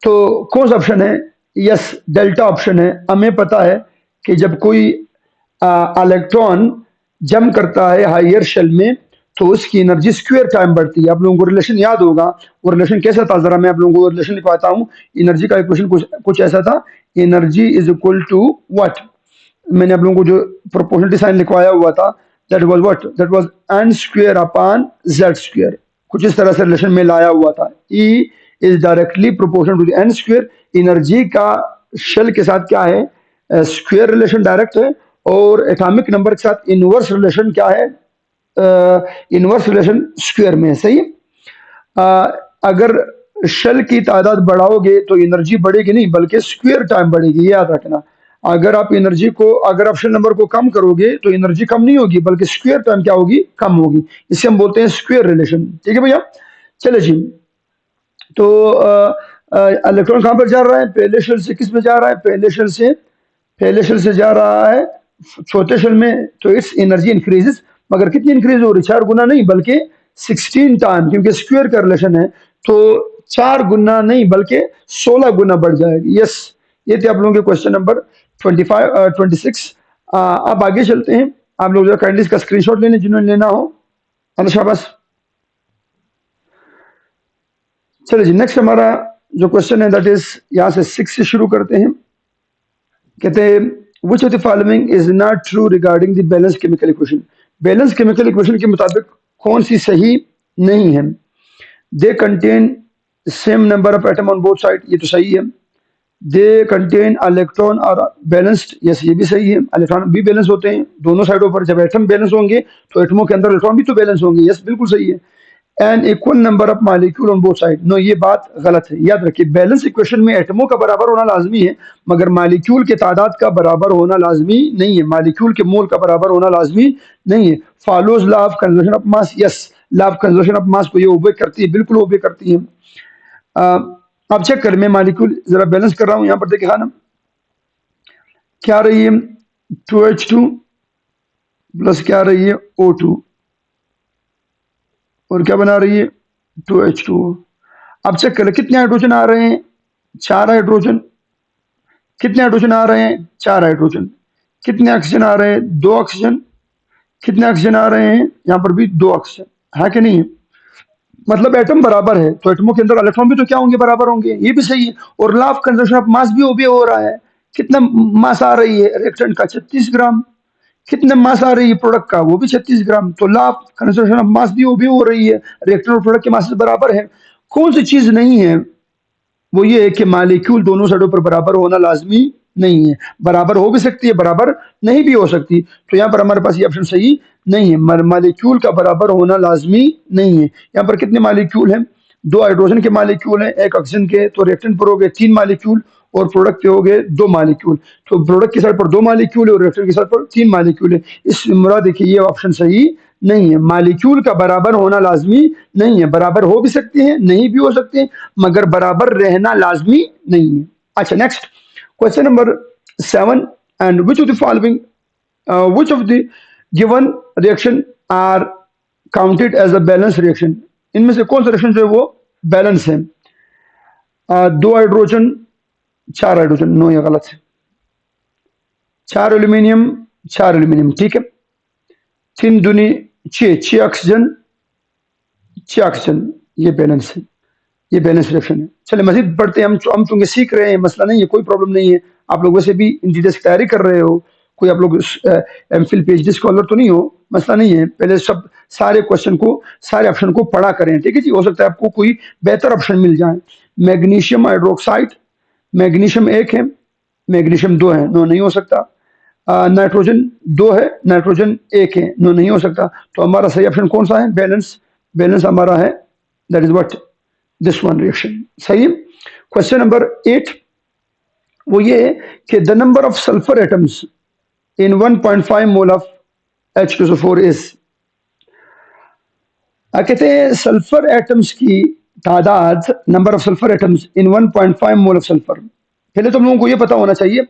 तो कौन सा ऑप्शन है? यस, डेल्टा ऑप्शन है। हमें पता है कि जब कोई इलेक्ट्रॉन जंप करता है हायर शेल में तो उसकी एनर्जी स्क्वायर टाइम बढ़ती है। आप लोगों को रिलेशन याद होगा, वो रिलेशन कैसा था? जरा मैं आप लोगों को रिलेशन लिखवाता हूँ। एनर्जी का इक्वेशन कुछ ऐसा था, energy is equal to what? मैंने आप लोगों को जो प्रोपोर्शनलिटी साइन लिखवाया हुआ था, that was what? That was n square upon z square. कुछ इस तरह से रिलेशन में लाया हुआ था। E इज directly proportional to the n square. Energy का शेल के साथ क्या है? स्क्वायर रिलेशन डायरेक्ट है, और एटॉमिक नंबर के साथ इनवर्स रिलेशन क्या है? इनवर्स रिलेशन स्क्वायर में है। सही है। अगर शेल की तादाद बढ़ाओगे तो एनर्जी बढ़ेगी नहीं बल्कि स्क्वायर टाइम बढ़ेगी, ये याद रखना। अगर आप एनर्जी को, अगर आप शेल नंबर को कम करोगे तो एनर्जी कम नहीं होगी बल्कि स्क्वायर टाइम क्या होगी? कम होगी। इसे हम बोलते हैं स्क्वायर रिलेशन। ठीक है भैया। चले जी, तो इलेक्ट्रॉन कहां पर जा रहा है? पहले शेल से किस में जा रहा है? पहले शेल से जा रहा है चौथे शेल में, तो इट्स एनर्जी इंक्रीजेस, मगर कितनी इंक्रीज हो रही? 4 गुना नहीं बल्कि 16 टाइम, क्योंकि स्क्वायर का रिलेशन है तो 4 गुना नहीं बल्कि 16 गुना बढ़ जाएगी। यस, ये थे आप लोगों के क्वेश्चन नंबर 26। अब आगे चलते हैं। आप लोग काइंडली इसका स्क्रीनशॉट लेने जिन्होंने लेना हो। शाबाश। चलिए जी, नेक्स्ट हमारा जो क्वेश्चन है दैट इज यहाँ से 6 से शुरू करते हैं। कहते हैं which of the following is not true regarding the balance chemical equation. Balance chemical equation के मुताबिक कौन सी सही नहीं है। They contain same number of atom on both side, ये तो सही है। दे कंटेन इलेक्ट्रॉन और बैलेंस्ड, यस ये भी सही है। इलेक्ट्रॉन भी बैलेंस होते हैं दोनों साइडों पर। जब एटम बैलेंस होंगे तो एटमों के अंदर इलेक्ट्रॉन भी तो बैलेंस होंगे, यस बिल्कुल सही है। And equal number of molecule on both side, no ये बात गलत है। याद रखिए बैलेंस इक्वेशन में एटमों का बराबर होना लाजमी है, मगर मॉलिक्यूल के तादाद का बराबर होना लाजमी नहीं है। मॉलिक्यूल के मोल का बराबर होना लाजमी नहीं है। Follows law of conservation of mass, yes law of conservation of mass को ये ओबे करती है, बिल्कुल ओबे करती है। आप चेक करें, मैं मॉलिक्यूल जरा बैलेंस कर रहा हूं। यहां पर देखिए खाना क्या आ रही है, 2H2 प्लस क्या आ रही है O2, और क्या बना रही है 2H2। अब चेक करें कितने हाइड्रोजन आ रहे हैं, 4 हाइड्रोजन। कितने हाइड्रोजन आ रहे हैं, 4 हाइड्रोजन। कितने ऑक्सीजन आ रहे हैं, 2 ऑक्सीजन। कितने ऑक्सीजन आ रहे हैं, यहाँ पर भी 2 ऑक्सीजन है कि नहीं है। मतलब एटम बराबर है तो एटमों के अंदर इलेक्ट्रॉन भी तो क्या होंगे, बराबर होंगे, ये भी सही है। और law of conservation of mass भी ओबे हो रहा है। कितना मास आ रही है रिएक्टेंट का, 36 ग्राम। कितने मास आ रही है प्रोडक्ट का, वो भी 36 ग्राम। तो law of conservation of mass भी ओबे हो रही है, रिएक्टेंट और प्रोडक्ट के मास बराबर है। कौन सी चीज नहीं है, वो ये है कि मॉलिक्यूल दोनों साइडों पर बराबर होना लाजमी नहीं है। बराबर हो भी सकती है, बराबर नहीं भी हो सकती। तो यहाँ पर हमारे पास ये ऑप्शन सही नहीं है। मॉलिक्यूल का बराबर होना लाजमी नहीं है। यहाँ पर कितने मॉलिक्यूल हैं, 2 हाइड्रोजन के मॉलिक्यूल हैं, 1 ऑक्सीजन के। तो रिएक्टेंट पर हो गए 3 मॉलिक्यूल और प्रोडक्ट के हो गए 2 मॉलिक्यूल। तो प्रोडक्ट की साइड पर 2 मॉलिक्यूल है और रिएक्टेंट की साइड पर 3 मॉलिक्यूल है। इस मुराद देखिए ये ऑप्शन सही नहीं है। मॉलिक्यूल का बराबर होना लाजमी नहीं है। बराबर हो भी सकते हैं, नहीं भी हो सकते हैं, मगर बराबर रहना लाजमी नहीं है। अच्छा next question number 7। And which of the following which of the given reaction are counted as a balance reaction. इनमें से कौन सा रिएक्शन जो है वो बैलेंस है। 2 हाइड्रोजन 4 हाइड्रोजन, नो ये गलत है। 4 एल्यूमिनियम 4 एल्यूमिनियम, ठीक है। 3 दूनी 6 ऑक्सीजन 6 ऑक्सीजन, ये बैलेंस है, ये बैलेंस रिएक्शन है। चले मजीद बढ़ते हैं। हम चूंकि सीख रहे हैं, मसला नहीं है, कोई प्रॉब्लम नहीं है। आप लोग वैसे भी इंजीनियर्स की तैयारी कर रहे हो, कोई आप लोग एमफिल पीएचडी स्कॉलर तो नहीं हो, मसला नहीं है। पहले सब सारे क्वेश्चन को, सारे ऑप्शन को पढ़ा करें, ठीक है जी। हो सकता है आपको कोई बेहतर ऑप्शन मिल जाए। मैग्नीशियम हाइड्रोक्साइड, मैग्नीशियम 1 है, मैग्नीशियम 2 है, नो नहीं हो सकता। नाइट्रोजन 2 है, नाइट्रोजन 1 है, नो नहीं हो सकता। तो हमारा सही ऑप्शन कौन सा है, बैलेंस। बैलेंस हमारा है that is what this one reaction, सही है। क्वेश्चन नंबर 8 वो ये है कि the number of sulphur atoms in 1.5 mole of H2SO4 is. कहते हैं सल्फर एटम्स की तादाद, number of sulphur atoms in 1.5 mole of sulphur. पहले तो हम लोगों को ये पता होना चाहिए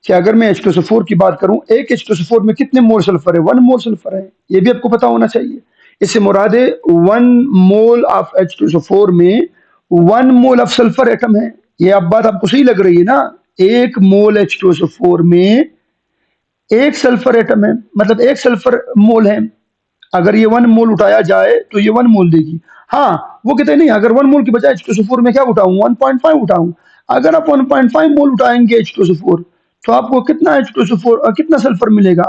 कि अगर मैं H2SO4 की बात करूं, एक H2SO4 में कितने मोल सल्फर है, 1 मोल सल्फर है, ये भी आपको पता होना चाहिए। इससे मुराद है 1 मोल ऑफ H2SO4 में 1 मोल ऑफ सल्फर एटम है। ये अब बात आपको सही लग रही है ना, 1 मोल H2SO4 में 1 सल्फर एटम है, मतलब 1 सल्फर मोल है। अगर ये 1 मोल उठाया जाए तो ये 1 मोल देगी। हाँ वो कहते हैं नहीं, अगर 1 मोल की बजाय H2SO4 में क्या उठाऊं, 1.5 उठाऊं। अगर आप 1.5 मोल उठाएंगे H2SO4 तो आपको कितना H2SO4 कितना सल्फर मिलेगा,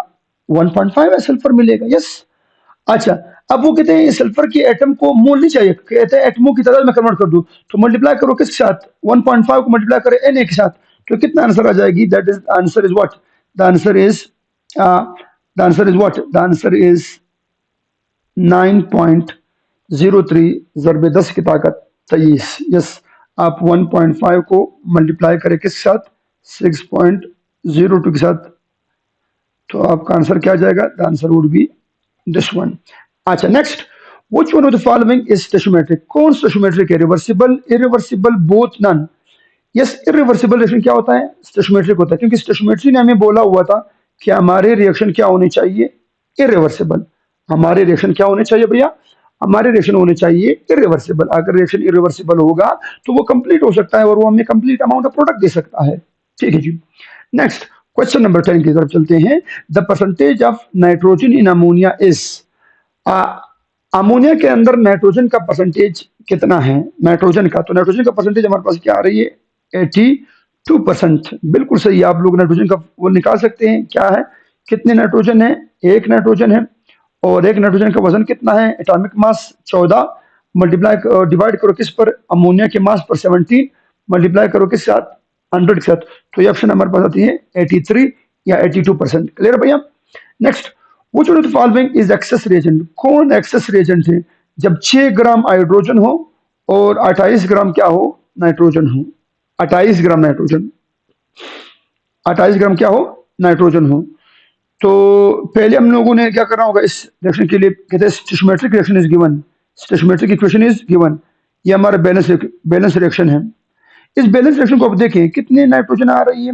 1.5 सल्फर मिलेगा, यस। अच्छा अब वो कहते हैं सल्फर के एटम को मोल नहीं चाहिए, कहते हैं एटमों की तादाद में कन्वर्ट कर दो। तो मल्टीप्लाई करो किसके साथ, 1.5 को मल्टीप्लाई करें Na के साथ, तो कितना आंसर आ जाएगी, that is answer is what, the answer is the answer is what, the answer is 9.03 ज़रबे 10 की ताकत 23, यस। आप 1.5 को मल्टीप्लाई करें किसके साथ, 6.02 के साथ, तो आपका आंसर क्या आ जाएगा, the answer would be this one. अच्छा next, which one of the following is stoichiometric. कौन स्टेशोमेट्रिक है, reversible, irreversible, both, none. Yes irreversible reaction क्या होता है, स्टेशोमेट्रिक होता है, क्योंकि स्टेशोमेट्री ने हमें बोला हुआ था कि हमारे रिएक्शन क्या होने चाहिए, इरिवर्सिबल। हमारे रिएक्शन क्या होने चाहिए भैया, हमारे रिएक्शन होने चाहिए इरिवर्सिबल। अगर रिएक्शन इरिवर्सिबल होगा तो वो कंप्लीट हो सकता है और वो हमें कंप्लीट अमाउंट ऑफ प्रोडक्ट दे सकता है, ठीक है जी। नेक्स्ट क्वेश्चन नंबर 10 की तरफ चलते हैं। The percentage of nitrogen in ammonia is, ammonia के अंदर नाइट्रोजन का परसेंटेज कितना है? नाइट्रोजन का, तो नाइट्रोजन का परसेंटेज हमारे पास क्या आ रही है? 82%। बिल्कुल सही, आप लोग नाइट्रोजन का वो निकाल सकते हैं, क्या है, कितने नाइट्रोजन है? एक नाइट्रोजन है, और एक नाइट्रोजन का वजन कितना है? एटॉमिक मास 14, मल्टीप्लाई डिवाइड करो किस पर? अमोनिया के मास पर 17, मल्टीप्लाई करो किस साथ? 100 के साथ। तो ये ऑप्शन हमारे पास आती है 83 या 82%। क्लियर भैया? नेक्स्ट, वो जो फॉलोइंग इज एक्सेस रिएजेंट, कौन एक्सेस रिएजेंट है? जब 6 ग्राम हाइड्रोजन हो और 28 ग्राम क्या हो? नाइट्रोजन हो। 28 ग्राम नाइट्रोजन, 28 ग्राम क्या हो? नाइट्रोजन हो। तो पहले हम लोगों ने क्या करना होगा इस रिएक्शन के लिए? कहते हैं stoichiometric reaction is given, stoichiometric equation is given. ये हमारा बैलेंस रिएक्शन है। इस बैलेंस रिएक्शन को आप देखें, कितने नाइट्रोजन आ रही है?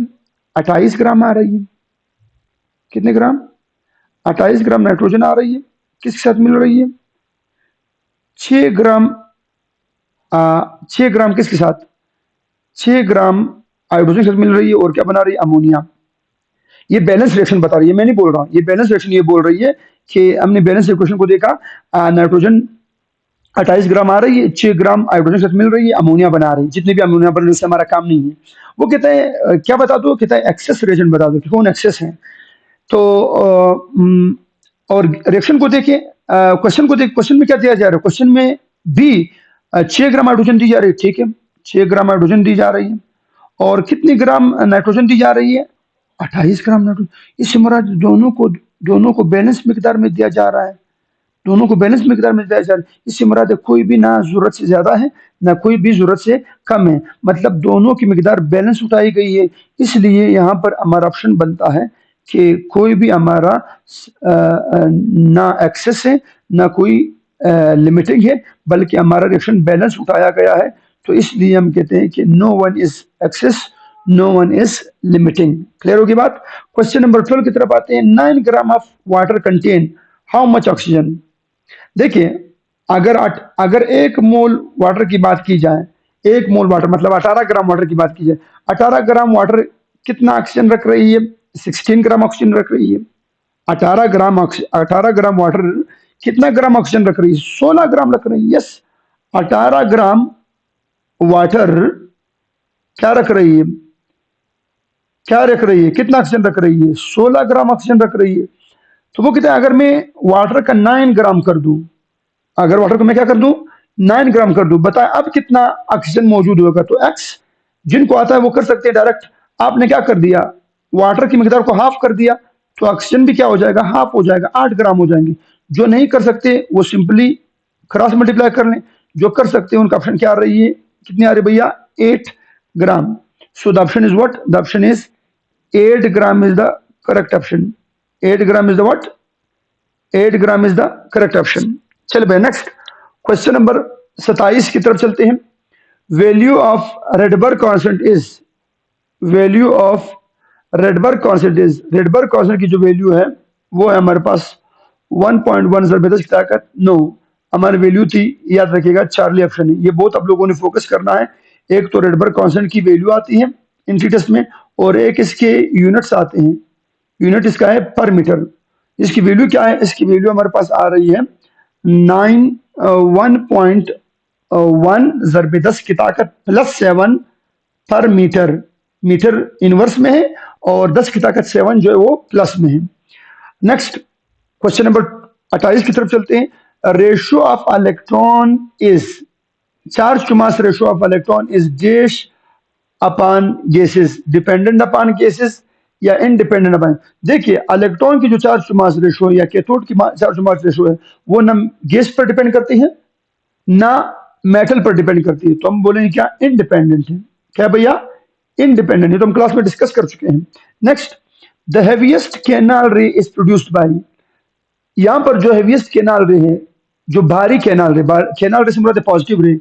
28 ग्राम आ रही है। कितने ग्राम? 28 ग्राम नाइट्रोजन आ रही है। किसके साथ मिल रही है? 6 ग्राम, 6 ग्राम किसके साथ? 6 ग्राम हाइड्रोजन के साथ मिल रही है, और क्या बना रही है? अमोनिया। ये बैलेंस रिएक्शन बता रही है, मैं नहीं बोल रहा हूं, ये बैलेंस रिएक्शन ये बोल रही है कि हमने बैलेंस इक्वेशन को देखा, नाइट्रोजन 28 ग्राम आ रही है, 6 ग्राम हाइड्रोजन के साथ मिल रही है, अमोनिया बना रही है। जितने भी अमोनिया बन रही है उससे हमारा काम नहीं है। वो कहते हैं क्या बता दो? कहता है एक्सेस रिएजेंट बता दो कि कौन एक्सेस है। तो और रिएक्शन को देखें, क्वेश्चन को देख, क्वेश्चन में क्या दिया जा रहा है? क्वेश्चन में भी 6 ग्राम हाइड्रोजन दी जा रही है, ठीक है, 6 ग्राम हाइड्रोजन दी जा रही है, और कितनी ग्राम नाइट्रोजन दी जा रही है? 28 ग्राम नाइट्रोजन। इससे मुराद दोनों को बैलेंस मिकदार में दिया जा रहा है, दोनों को बैलेंस मिकदार में दिया जा रहा है। इससे मुराद है कोई भी ना जरूरत से ज्यादा है, ना कोई भी जरूरत से कम है, मतलब दोनों की मिकदार बैलेंस उठाई गई है। इसलिए यहाँ पर हमारा ऑप्शन बनता है कि कोई भी हमारा ना एक्सेस है ना कोई लिमिटिंग है, बल्कि हमारा रिएक्शन बैलेंस उठाया गया है। तो इसलिए हम कहते हैं कि no one is excess, no one is limiting. Clear होगी बात? क्वेश्चन नंबर 12 की तरफ आते हैं। 9 ग्राम of water contain how much oxygen? देखिए, अगर 1 मोल वाटर की बात की जाए, 1 मोल वाटर मतलब 18 ग्राम वाटर की बात की जाए, 18 ग्राम वाटर कितना ऑक्सीजन रख रही है? 16 ग्राम ऑक्सीजन रख रही है। 18 ग्राम वाटर कितना ग्राम ऑक्सीजन रख रही है? 16 ग्राम रख रही है। यस, 18 ग्राम वाटर क्या रख रही है? क्या रख रही है? कितना ऑक्सीजन रख रही है? 16 ग्राम ऑक्सीजन रख रही है। तो वो कहते हैं अगर मैं वाटर का 9 ग्राम कर दूं, अगर वाटर को मैं क्या कर दूं? 9 ग्राम कर दूं, बताएं अब कितना ऑक्सीजन मौजूद होगा? तो एक्स जिनको आता है वो कर सकते हैं डायरेक्ट। आपने क्या कर दिया? वाटर की मिकदार को हाफ कर दिया, तो ऑक्सीजन भी क्या हो जाएगा? हाफ हो जाएगा, 8 ग्राम हो जाएंगे। जो नहीं कर सकते वो सिंपली क्रॉस मल्टीप्लाई कर लें। जो कर सकते हैं उनका ऑप्शन क्या आ रही है? कितनी आ रही है भैया? 8 ग्राम। So the option is what? The option is 8 gram is the correct option. 8 gram is the what? 8 gram is the correct option. चलिए भाई नेक्स्ट क्वेश्चन नंबर 27 की तरफ चलते हैं। Value of Rydberg constant is, value of Rydberg constant is, Rydberg constant की जो value है वो है हमारे पास 1.1 ज़रब10 की ताकत 9। हमारी वैल्यू थी, याद रखिएगा, चार्ली ऑप्शन है। ये बहुत आप लोगों ने फोकस करना है। एक तो रेडबर्ग कांस्टेंट की वैल्यू आती है इनकी टेस्ट में, और एक इसके यूनिट्स आते हैं। यूनिट इसका है पर मीटर। इसकी वैल्यू क्या है? इसकी वैल्यू हमारे पास आ रही है 1.1 ज़रब10 की ताकत +7 पर मीटर। मीटर इनवर्स में है और 10 की ताकत 7 जो है वो प्लस में है। नेक्स्ट क्वेश्चन नंबर 28 की तरफ चलते हैं। Ratio of electron is, charge to mass ratio of electron is dash upon gases, dependent upon gases या इंडिपेंडेंट अपॉन। देखिए, इलेक्ट्रॉन की जो चार्ज टू मास रेशियो है या कैथोड की चार्ज टू मास रेशियो है वो ना गैस पर डिपेंड करती है ना मेटल पर डिपेंड करती है। तो हम बोलेंगे क्या? इंडिपेंडेंट है। क्या भैया? इंडिपेंडेंट है। तो हम क्लास में डिस्कस कर चुके हैं। नेक्स्ट, द हैवीएस्ट कैनाल रे इज प्रोड्यूस्ड बाय, यहां पर जो हैवीएस्ट कैनाल रे है, जो भारी कैनाल रे, कैनाल रे से मुराद है पॉजिटिव रे।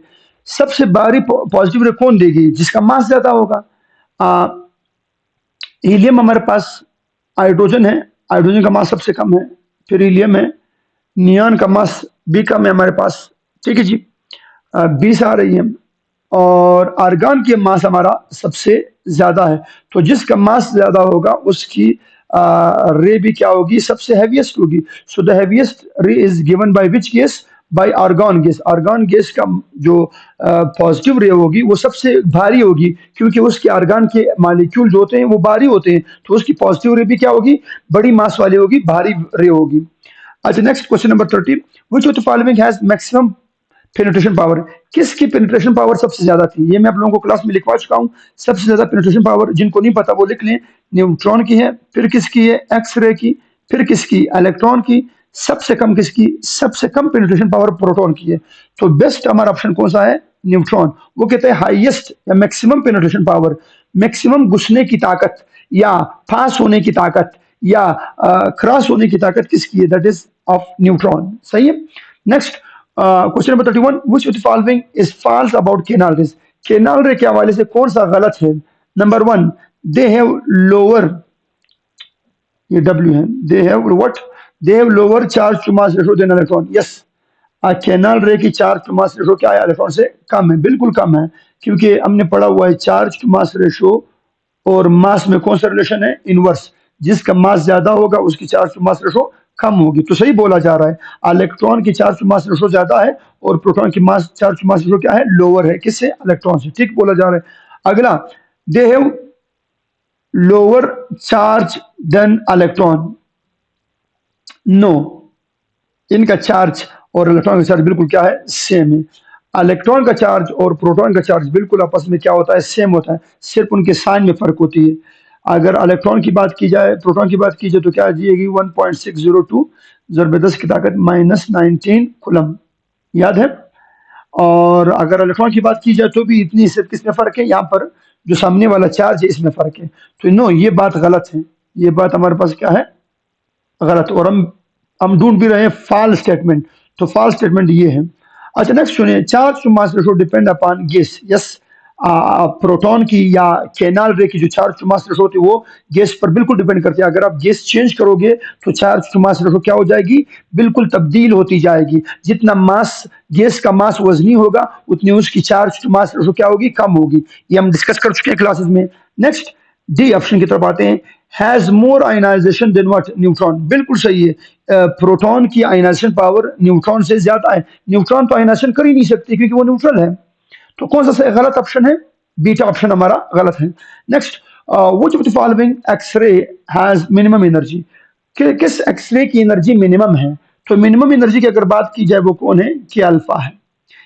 सबसे भारी पॉजिटिव रे कौन देगी? जिसका मास ज्यादा होगा। हीलियम हमारे पास, हाइड्रोजन है, हाइड्रोजन का मास सबसे कम है, फिर हीलियम है, नियॉन का मास भी कम है हमारे पास, ठीक है जी, 20 आ रही है, और आर्गन के मास हमारा सबसे ज्यादा है। तो जिसका मास ज्यादा होगा उसकी रे भी क्या होगी, सबसे हैवीएस्ट होगी। So the heaviest ray is given by which gas, by argon gas. Argon gas का जो पॉजिटिव रे होगी वो सबसे भारी होगी, क्योंकि उसके आर्गन के मालिक्यूल जो होते हैं वो भारी होते हैं, तो उसकी पॉजिटिव रे भी क्या होगी, बड़ी मास वाली होगी, भारी रे होगी। अच्छा, next question number 30, which of the following has maximum penetration power. किसकी पेनिट्रेशन पावर सबसे ज्यादा थी, ये मैं आप लोगों को क्लास में लिखवा चुका हूँ। सबसे ज्यादा पेनिट्रेशन पावर जिनको नहीं पता वो लिख लें, न्यूट्रॉन की है, फिर किसकी है, एक्सरे की, फिर किसकी, इलेक्ट्रॉन की, सबसे कम किसकी, सबसे कम पेनिट्रेशन पावर प्रोटॉन की है। तो बेस्ट हमारा ऑप्शन कौन सा है, न्यूट्रॉन। वो कहते हैं हाईएस्ट या मैक्सिमम पेनिट्रेशन पावर, मैक्सिमम घुसने की ताकत या पास होने की ताकत या क्रॉस होने की ताकत किसकी है, दैट इज ऑफ न्यूट्रॉन। सही है। Next question number 31, which of the following is false about canal rays. Canal ray के हवाले से कौन सा गलत है। नंबर 1, दे हैव लोअर, ये डब्ल्यू है, they have what, they have lower charge to mass ratio than electron. Yes, canal ray की चार्ज टू मास रेशो क्या है, इलेक्ट्रॉन से कम है, बिल्कुल कम है, क्योंकि हमने पढ़ा हुआ है चार्ज टू मास रेशो और मास में कौन सा रिलेशन है, इनवर्स। जिसका मास ज्यादा होगा उसकी चार्ज टू मास रेशो कम होगी। तो सही बोला जा रहा है, इलेक्ट्रॉन की चार्ज टू मास रेशो ज्यादा है और प्रोटॉन की mass charge to mass ratio क्या है, लोअर है, किससे, इलेक्ट्रॉन से। ठीक बोला जा रहा है। अगला, they have lower charge than electron. No, इनका चार्ज और इलेक्ट्रॉन का चार्ज बिल्कुल क्या है, सेम है। इलेक्ट्रॉन का चार्ज और प्रोटॉन का चार्ज बिल्कुल आपस में क्या होता है, सेम होता है, सिर्फ उनके साइन में फर्क होती है। अगर इलेक्ट्रॉन की बात की जाए, प्रोटॉन की बात की जाए तो क्या आ जाएगी, 1.602 ज़रब 10 की ताकत -19 कूलम, याद है। और अगर इलेक्ट्रॉन की बात की जाए तो भी इतनी, सिर्फ किसमें फर्क है, यहाँ पर जो सामने वाला चार्ज है इसमें फर्क है। तो नो, ये बात गलत है, ये बात हमारे पास क्या है, गलत। और हम ढूंढ भी रहे हैं फॉल्स स्टेटमेंट, तो फॉल्स स्टेटमेंट ये है। अच्छा, नेक्स्ट सुनिए, charge to mass ratio depend upon gas. Yes, proton की या केनाल रे की जो चार्ज टू मास रेशो होती है वो गैस पर बिल्कुल डिपेंड करती है। अगर आप गैस चेंज करोगे तो चार्ज टू मास रेशो क्या हो जाएगी, बिल्कुल तब्दील होती जाएगी। जितना मास, गैस का मास वजनी होगा उतनी उसकी चार्ज टू मास रेशो क्या होगी, कम होगी। ये हम डिस्कस कर चुके हैं क्लासेस में। नेक्स्ट, डी ऑप्शन की तरफ आते हैं, has more ionization than what, neutron. बिल्कुल सही है, प्रोटॉन की आयनाइजेशन पावर न्यूट्रॉन से ज्यादा है। न्यूट्रॉन तो आयनाइजेशन कर ही नहीं सकती क्योंकि वो न्यूट्रल है। तो कौन सा गलत ऑप्शन है, बीटा ऑप्शन हमारा गलत है। Next, which of the following x ray has minimum energy. किस एक्सरे की एनर्जी मिनिमम है। तो मिनिमम एनर्जी की अगर बात की जाए वो कौन है, कि अल्फा है।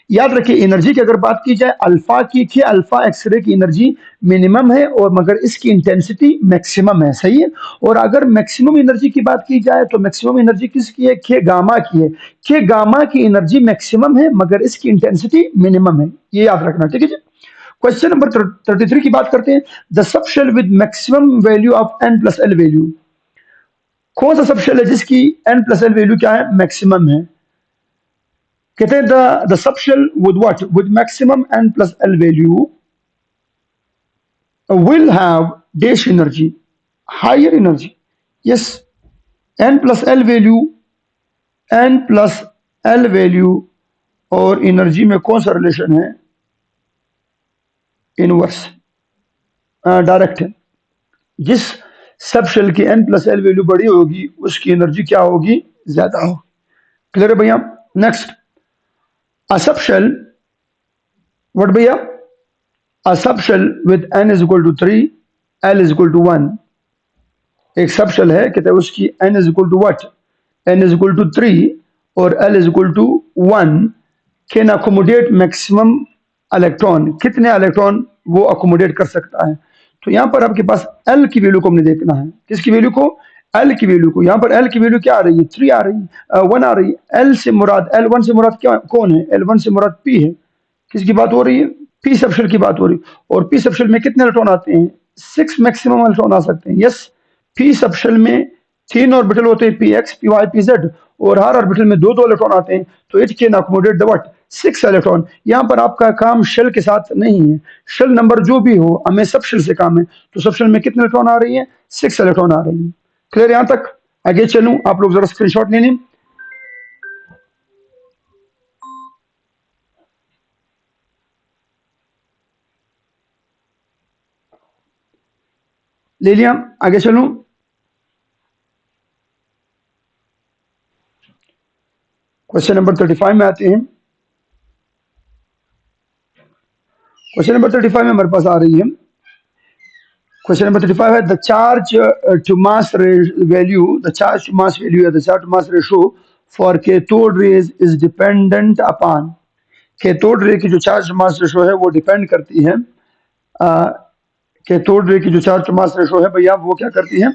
याद रखिए, एनर्जी की अगर बात की जाए अल्फा की, कि अल्फा एक्सरे की एनर्जी मिनिमम है और मगर इसकी इंटेंसिटी मैक्सिमम है। सही है। और अगर मैक्सिमम एनर्जी की बात की जाए तो मैक्सिमम एनर्जी किसकी है, के गामा की है। के गामा की एनर्जी मैक्सिमम है मगर इसकी इंटेंसिटी मिनिमम है, ये याद रखना। ठीक है जी। क्वेश्चन नंबर 33 की बात करते हैं, the subshell with maximum value of n plus L value. कौन सा सबशेल है जिसकी n प्लस एल वैल्यू क्या है, मैक्सिमम है। कहते हैं the subshell with what, with maximum n plus L value will have dash energy, higher energy. Yes, n plus l value, n plus L value और energy में कौन सा relation है, इनवर्स, डायरेक्ट है। जिस सब शेल की n प्लस एल वैल्यू बड़ी होगी उसकी एनर्जी क्या होगी, ज्यादा होगी। क्लियर है भैया। नेक्स्ट, अ सब शेल, व्हाट भैया, a subshell with n is equal to 3, l is equal to 1। एक सब शेल है, कहते हैं उसकी n is equal to what, n is equal to 3 और l is equal to 1 can accommodate maximum electron. कितने electron वो accommodate कर सकता है। तो यहाँ पर आपके पास L की वैल्यू को हमने देखना है, किसकी वैल्यू को, L की वैल्यू को। यहाँ पर L की वैल्यू क्या आ रही है, 3 आ रही है, 1 आ रही है। L से मुराद, L1 से मुराद क्या, कौन है, L1 से मुराद P है। किसकी बात हो रही है, P सबशेल की बात हो रही है। और P सबशेल में कितने इलेक्ट्रॉन आते हैं, 6 मैक्सिमम इलेक्ट्रॉन आ सकते हैं। यस, P सबशेल में 3 ऑर्बिटल होते हैं, P X, P Y, P Z, और हर ऑर्बिटल में दो दो इलेक्ट्रॉन आते हैं। तो it can accommodate the what, 6 electron. यहाँ पर आपका काम शेल के साथ नहीं है, शेल नंबर जो भी हो, हमें सब शेल से काम है। तो सब शेल में कितने इलेक्ट्रॉन आ रही है, 6 इलेक्ट्रॉन आ रही है। क्लियर यहाँ तक। आगे चलूं, आप लोग जरा स्क्रीनशॉट ले लें। ले लिया। आगे चलूं, क्वेश्चन नंबर 35 में आते हैं। क्वेश्चन नंबर 35 में हमारे पास आ रही है, क्वेश्चन नंबर 35 है the charge to mass value, the charge to mass value या the charge to mass ratio for cathode rays is dependent upon. Cathode ray की जो चार्ज टू मास रेशो है वो डिपेंड करती है, कैथोड रे की जो चार्ज टू मास रेशो है भैया वो क्या करती है,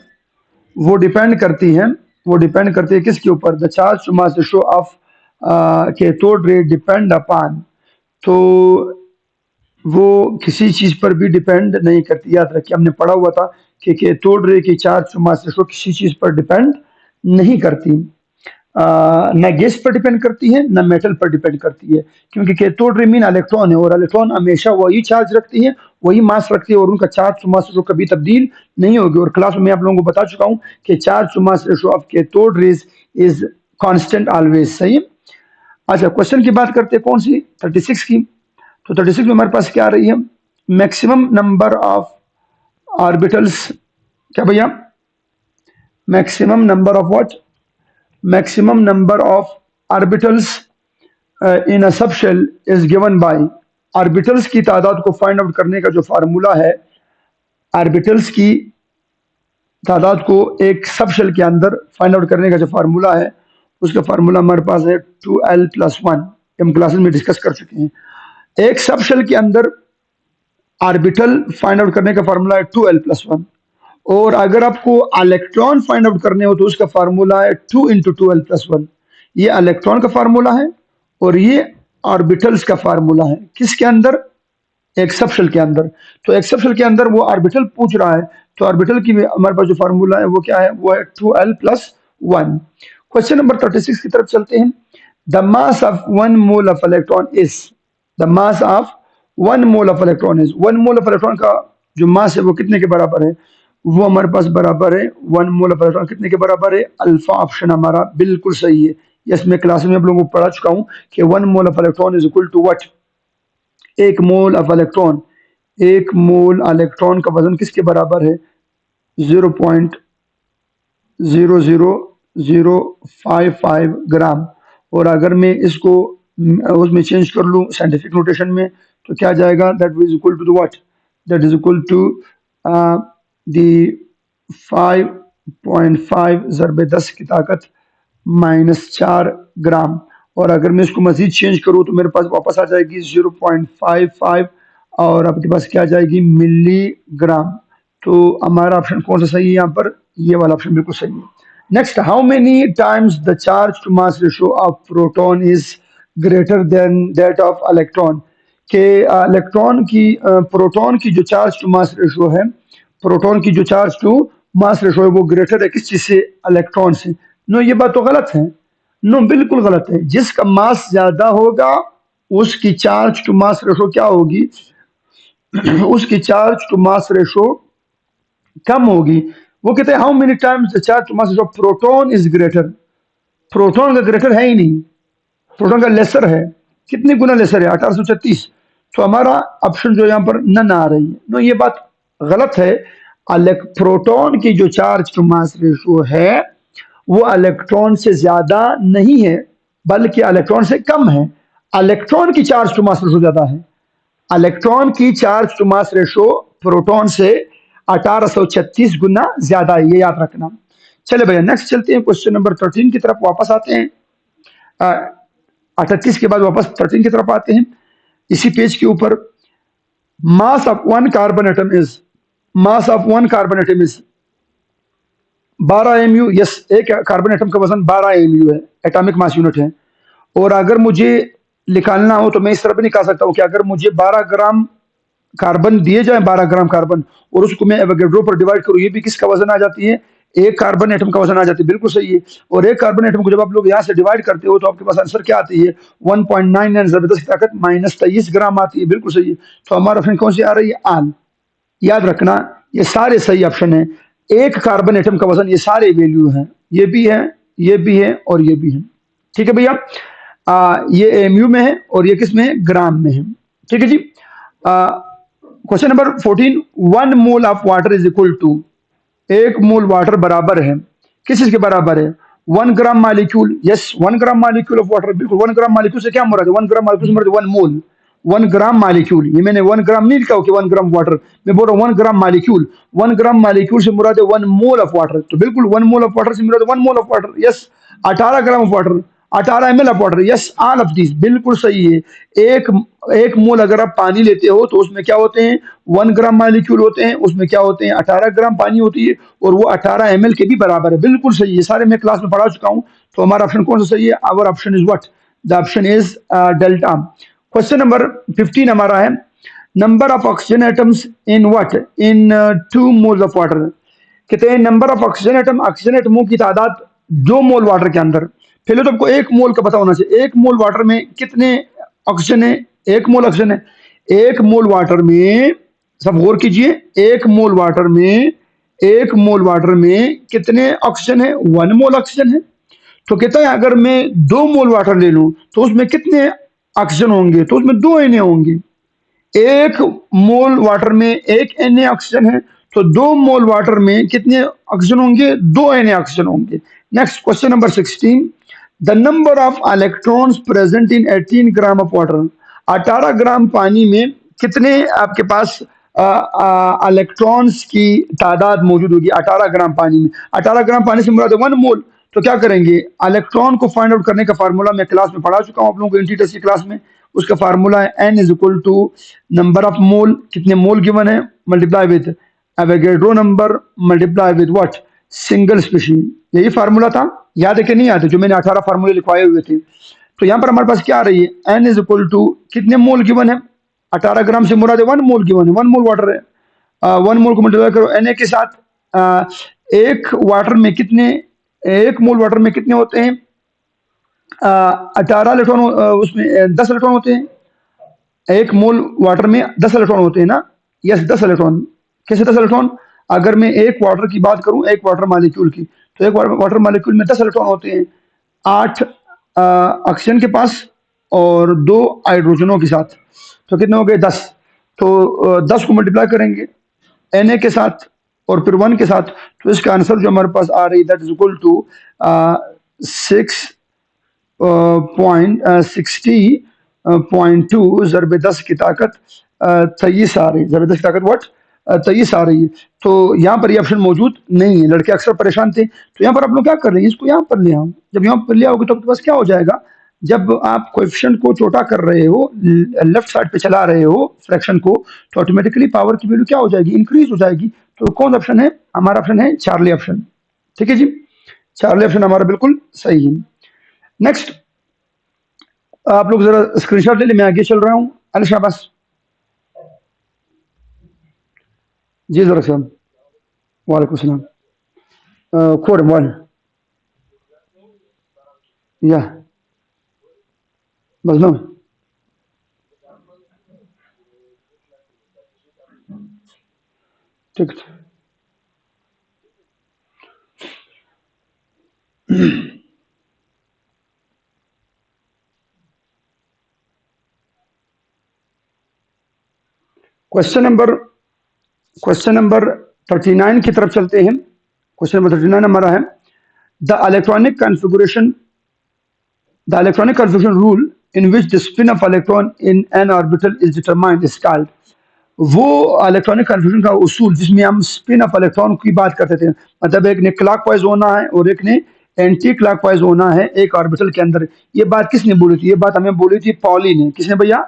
वो डिपेंड करती है, वो डिपेंड करती है किसके ऊपर, the charge to mass ratio of cathode ray depend upon. तो वो किसी चीज पर भी डिपेंड नहीं करती। याद रखिए हमने पढ़ा हुआ था कि कैथोड रे की चार्ज टू मास रेशो किसी चीज पर डिपेंड नहीं करती, न गैस पर डिपेंड करती है न मेटल पर डिपेंड करती है, क्योंकि कैथोड रे मीन इलेक्ट्रॉन है और इलेक्ट्रॉन हमेशा वही चार्ज रखती है, वही मास रखती है और उनका चार्ज टू मास रेशो कभी तब्दील नहीं होगी। और क्लास में आप लोगों को बता चुका हूं कि charge to mass ratio of cathode rays is constant always. सही है। अच्छा, क्वेश्चन की बात करते हैं कौन सी, 36 की। तो 36 में हमारे पास क्या आ रही है, मैक्सिमम नंबर ऑफ ऑर्बिटल्स, क्या भैया, maximum number of what, maximum number of orbitals in a subshell is given bye. Orbitals की तादाद को फाइंड आउट करने का जो फार्मूला है, ऑर्बिटल्स की तादाद को एक सबशेल के अंदर फाइंड आउट करने का जो फार्मूला है, उसका फार्मूला हमारे पास है 2l+1। हम क्लासेस में डिस्कस कर चुके हैं। एक सबशेल के अंदर ऑर्बिटल फाइंड आउट करने का फार्मूला है 2l+1, और अगर आपको इलेक्ट्रॉन फाइंड आउट करने हो तो उसका फार्मूला है 2 इंटू 2l+1। ये इलेक्ट्रॉन का फार्मूला है और ये ऑर्बिटल्स का फार्मूला है, किसके अंदर, एक सबशेल के अंदर। तो एक सबशेल के अंदर वो ऑर्बिटल पूछ रहा है, तो ऑर्बिटल की हमारे पास जो फार्मूला है वो क्या है, वो है 2l+1। क्वेश्चन नंबर 36 की तरफ चलते हैं। The mass of 1 mole of electron is, the mass of 1 mole of electron is, 1 mole of electron का जो मास है वो कितने के बराबर है, वो हमारे पास बराबर है 1 मोल ऑफ इलेक्ट्रॉन कितने के बराबर है, अल्फा ऑप्शन हमारा बिल्कुल सही है। यस, मैं क्लास में आप लोगों को पढ़ा चुका हूं कि 1 mole of electron is equal to what, एक मोल ऑफ इलेक्ट्रॉन, एक मोल इलेक्ट्रॉन का वजन किसके बराबर है, 0.00055 ग्राम। और अगर मैं इसको उसमें चेंज कर लूँ साइंटिफिक नोटेशन में तो क्या जाएगा, that is equal to what, that is equal to the 5.5 ज़रबे 10 की ताकत -4 ग्राम। और अगर मैं इसको मजीद चेंज करूँ तो मेरे पास वापस आ जाएगी 0.55 और आपके पास क्या आ जाएगी, मिलीग्राम। तो हमारा ऑप्शन कौन सा सही है यहाँ पर, ये वाला ऑप्शन बिल्कुल सही है। Next, how many times the charge to mass ratio of proton is greater than that of electron. के इलेक्ट्रॉन की प्रोटॉन की जो चार्ज टू मास रेशो है, प्रोटॉन की जो चार्ज टू मास रेशो है वो ग्रेटर है किस चीज से, इलेक्ट्रॉन से। नो, ये बात तो गलत है, नो बिल्कुल गलत है। जिसका मास ज्यादा होगा उसकी चार्ज टू मास रेशो क्या होगी, उसकी चार्ज टू मास रेशो कम होगी। वो कहते हैं how many times the charge to mass ratio proton is greater, proton का ग्रेटर है ही नहीं, प्रोटॉन का लेसर है। कितने गुना लेसर है, 1836। तो हमारा ऑप्शन जो यहाँ पर नन आ रही है, नो ये बात गलत है। प्रोटॉन की जो चार्ज टू मास रेशो है वो इलेक्ट्रॉन से ज्यादा नहीं है बल्कि इलेक्ट्रॉन से कम है। इलेक्ट्रॉन की चार्ज टू मास रेशो ज्यादा है, इलेक्ट्रॉन की charge to mass ratio proton से 1836 गुना ज्यादा है, ये याद रखना। चले भैया नेक्स्ट चलते हैं, क्वेश्चन नंबर 13 की तरफ वापस आते हैं। 38 के बाद वापस 13 की तरफ आते हैं। इसी पेज के ऊपर mass of 1 carbon atom is, mass of 1 carbon atom is 12 mu। Yes, एक कार्बन एटम का वजन 12 mu है, एटॉमिक मास यूनिट है। और अगर मुझे निकालना हो तो मैं इस तरह भी निकाल सकता हूं कि अगर मुझे 12 ग्राम कार्बन दिए जाए, 12 ग्राम कार्बन, और उसको मैं एवोगैड्रो पर डिवाइड करूं, ये भी किसका वजन आ जाती है, एक कार्बन एटम का वजन आ जाती है, बिल्कुल सही है। और एक कार्बन एटम को जब आप लोग यहाँ से डिवाइड करते हो तो आपके पास आंसर क्या आती है, 1.99 ज़रबे 10 की ताकत -23 ग्राम आती है, बिल्कुल सही है। तो हमारा ऑप्शन कौन सी आ रही है, आल। याद रखना ये सारे सही ऑप्शन है। एक कार्बन एटम का वजन, ये सारे वैल्यू हैं, ये भी है, ये भी है और ये भी है। ठीक है भैया, ये एमयू में है और ये किस में है, ग्राम में है। ठीक है जी। Question number 14, 1 mole of water is equal to, 1 mole water बराबर है, किस चीज के बराबर है? 1 gram molecule. Yes, 1 gram molecule of water, बिल्कुल। 1 ग्राम मालिक्यूल से क्या मुराद है? 1 ग्राम मालिक्यूल से मुराद 1 मोल। 1 ग्राम मालिक्यूल, ये मैंने 1 ग्राम नहीं लिखा हो कि 1 ग्राम वाटर, मैं बोल रहा हूँ 1 ग्राम मालिक्यूल। 1 ग्राम मालिक्यूल से मुराद है 1 मोल ऑफ वाटर, तो बिल्कुल 1 मोल ऑफ वाटर से मुराद है 1 mole of water. Yes, 18 gram of water, 18 ml of water. Yes, all of this बिल्कुल सही है। एक एक मोल अगर आप पानी लेते हो तो उसमें क्या होते हैं? 1 ग्राम मालिक्यूल होते हैं, उसमें क्या होते हैं? 18 ग्राम पानी होती है, और वो 18 ml के भी बराबर है। बिल्कुल सही है, सारे मैं क्लास में पढ़ा चुका हूँ। तो हमारा ऑप्शन कौन सा सही है? Our option is what? The option is delta. Question number 15 हमारा है, number of oxygen atoms in what? In 2 moles of water. कहते हैं number of oxygen atom, oxygen एटमों की तादाद 2 मोल वाटर के अंदर। पहले तो आपको 1 मोल का पता होना चाहिए, 1 मोल वाटर में कितने ऑक्सीजन है? 1 मोल ऑक्सीजन है। 1 मोल वाटर में, सब गौर कीजिए, 1 मोल वाटर में, 1 मोल वाटर में कितने ऑक्सीजन है? 1 मोल ऑक्सीजन है। तो कहता है अगर मैं 2 मोल वाटर ले लूं तो उसमें कितने ऑक्सीजन होंगे? तो उसमें 2 Na होंगे। 1 मोल वाटर में 1 Na ऑक्सीजन है, तो 2 मोल वाटर में कितने ऑक्सीजन होंगे? 2 Na ऑक्सीजन होंगे। Next question number 16, the number of electrons present in 18 gram of water. 18 ग्राम पानी में कितने आपके पास इलेक्ट्रॉन्स की तादाद मौजूद होगी? 18 ग्राम पानी में, 18 ग्राम पानी से मुराद है 1 मोल। तो क्या करेंगे? इलेक्ट्रॉन को फाइंड आउट करने का फार्मूला मैं क्लास में पढ़ा चुका हूं आप लोगों को, एंटी टेस्ट की क्लास में। उसका फार्मूला है n is equal to number of mole, कितने मोल गिवन है, multiply with Avogadro number, multiply with what? Single species. यही फार्मूला था, याद है कि नहीं याद है? जो मैंने 18 फार्मूले लिखवाए हुए थे। तो यहाँ पर हमारे पास क्या आ रही है? n इज इक्वल टू कितने मोल गिवन है? 18 ग्राम से मुराद है 1 मोल गिवन है, 1 मोल वाटर है। 1 मोल को मल्टीप्लाई करो Na के साथ। एक वाटर में कितने, 1 मोल वाटर में कितने होते हैं? 18 इलेक्ट्रॉन, उसमें 10 इलेक्ट्रॉन होते हैं। 1 मोल वाटर में 10 इलेक्ट्रॉन होते हैं ना? Yes, 10 electron. कैसे 10 इलेक्ट्रॉन? अगर मैं एक वाटर की बात करूं, एक वाटर मॉलिक्यूल की, तो एक वाटर मॉलिक्यूल में 10 इलेक्ट्रॉन होते हैं। 8 ऑक्सीजन के पास और 2 हाइड्रोजनों के साथ, तो कितने हो गए? 10। तो 10 को मल्टीप्लाई करेंगे Na के साथ और फिर 1 के साथ, तो इसका आंसर जो हमारे पास आ रही है दैट इज इक्वल टू 6.60.2 ज़रबे 10 की ताकत 23 आ रही, ज़रबे 10 की ताकत व्हाट? 23 आ रही है। तो यहाँ पर ये ऑप्शन मौजूद नहीं है। लड़के अक्सर परेशान थे, तो यहाँ पर आप लोग क्या कर रहे हैं? इसको यहाँ पर ले आओ। जब यहाँ पर ले आओगे तो आपके पास क्या हो जाएगा? जब आप कोएफिशिएंट को छोटा कर रहे हो, लेफ्ट साइड पे चला रहे हो फ्रैक्शन को, तो ऑटोमेटिकली पावर की वैल्यू क्या हो जाएगी? इंक्रीज हो जाएगी। तो कौन सा ऑप्शन है? हमारा ऑप्शन है चार्ली ऑप्शन। ठीक है जी, चार्ली ऑप्शन हमारा बिल्कुल सही है। नेक्स्ट, आप लोग जरा स्क्रीनशॉट ले लें, मैं आगे चल रहा हूँ। अली शाबाश जी, जरा साहब। वालेकुम सलाम। कोड 1 या मजनू। ठीक। क्वेश्चन नंबर 39 की तरफ चलते हैं। क्वेश्चन नंबर 39 हमारा है, the electronic configuration, the electronic configuration rule in which the spin off electron in an orbital is determined is called. वो इलेक्ट्रॉनिक कन्फ्यूजन का उसूल जिसमें हम स्पिन ऑफ इलेक्ट्रॉन की बात करते थे, मतलब एक ने क्लॉकवाइज होना है और एक ने एंटी क्लॉकवाइज होना है एक ऑर्बिटल के अंदर। ये बात किसने बोली थी? ये बात हमें बोली थी पॉली ने। किसने भैया?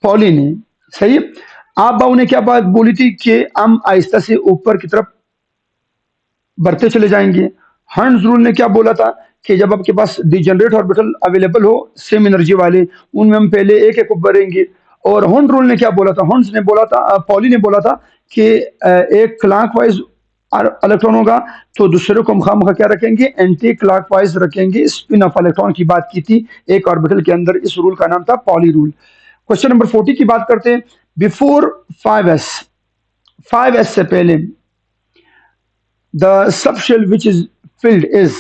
पॉली ने। सही है। आप बाबू ने क्या बात बोली थी? कि हम आहिस्ता से ऊपर की तरफ बढ़ते चले जाएंगे। हर्ट्ज रूल ने क्या बोला था? कि जब आपके पास डिजनरेट ऑर्बिटल अवेलेबल हो सेम एनर्जी वाले, उनमें हम पहले एक एक बढ़ेंगे। और हॉर्न रूल ने क्या बोला था? हॉर्न्स ने बोला था, पॉली ने बोला था कि एक क्लॉकवाइज इलेक्ट्रॉन होगा तो दूसरे को खामखा क्या रखेंगे? एंटी क्लॉकवाइज रखेंगे। स्पिन ऑफ इलेक्ट्रॉन की बात की थी एक ऑर्बिटल के अंदर। इस रूल का नाम था पॉली रूल। क्वेश्चन नंबर 40 की बात करते हैं। बिफोर 5s, 5s से पहले the subshell which is filled is,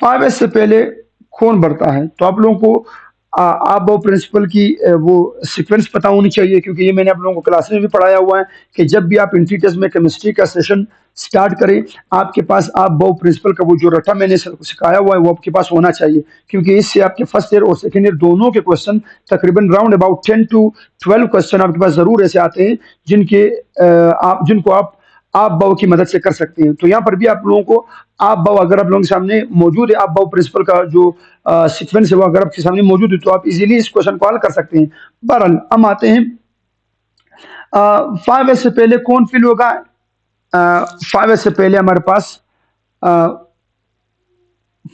5s से पहले कौन बढ़ता है? तो आप लोगों को आप वो प्रिंसिपल की वो सीक्वेंस पता होनी चाहिए, क्योंकि ये मैंने आप लोगों को क्लास में भी पढ़ाया हुआ है कि जब भी आप एंट्री टेस्ट में केमिस्ट्री का सेशन स्टार्ट करें, आपके पास आप वो प्रिंसिपल का वो जो रटा मैंने सिखाया हुआ है वो आपके पास होना चाहिए, क्योंकि इससे आपके फर्स्ट ईयर और सेकेंड ईयर दोनों के क्वेश्चन तकरीबन राउंड अबाउट 10 to 12 क्वेश्चन आपके पास जरूर ऐसे आते हैं जिनको आप बाव की मदद से कर सकते हैं। तो यहाँ पर भी आप लोगों को आप बाव अगर आप लोगों के सामने मौजूद है, आप बाव प्रिंसिपल का जो सीक्वेंस है वो अगर आपके सामने मौजूद है तो आप इजीली इस क्वेश्चन को हल कर सकते हैं। बहरहाल हम आते हैं 5s से पहले कौन फिल होगा। 5s से पहले हमारे पास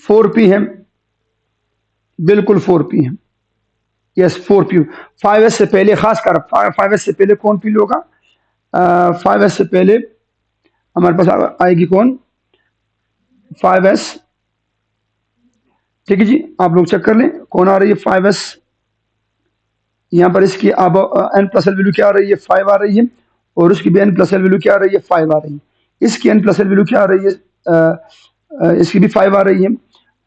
4p है, बिल्कुल 4p है, यस 4p। 5s से पहले खासकर 5s से पहले कौन फिल होगा। 5s से पहले हमारे पास आएगी कौन, 5s। ठीक है जी, आप लोग चेक कर लें कौन आ रही है 5s। यहाँ पर इसकी अब n प्लस एल वैल्यू क्या आ रही है, 5 आ रही है, और उसकी भी n प्लस एल वैल्यू क्या आ रही है, 5 आ रही है। इसकी n प्लस एल वैल्यू क्या आ रही है, इसकी भी 5 आ रही है,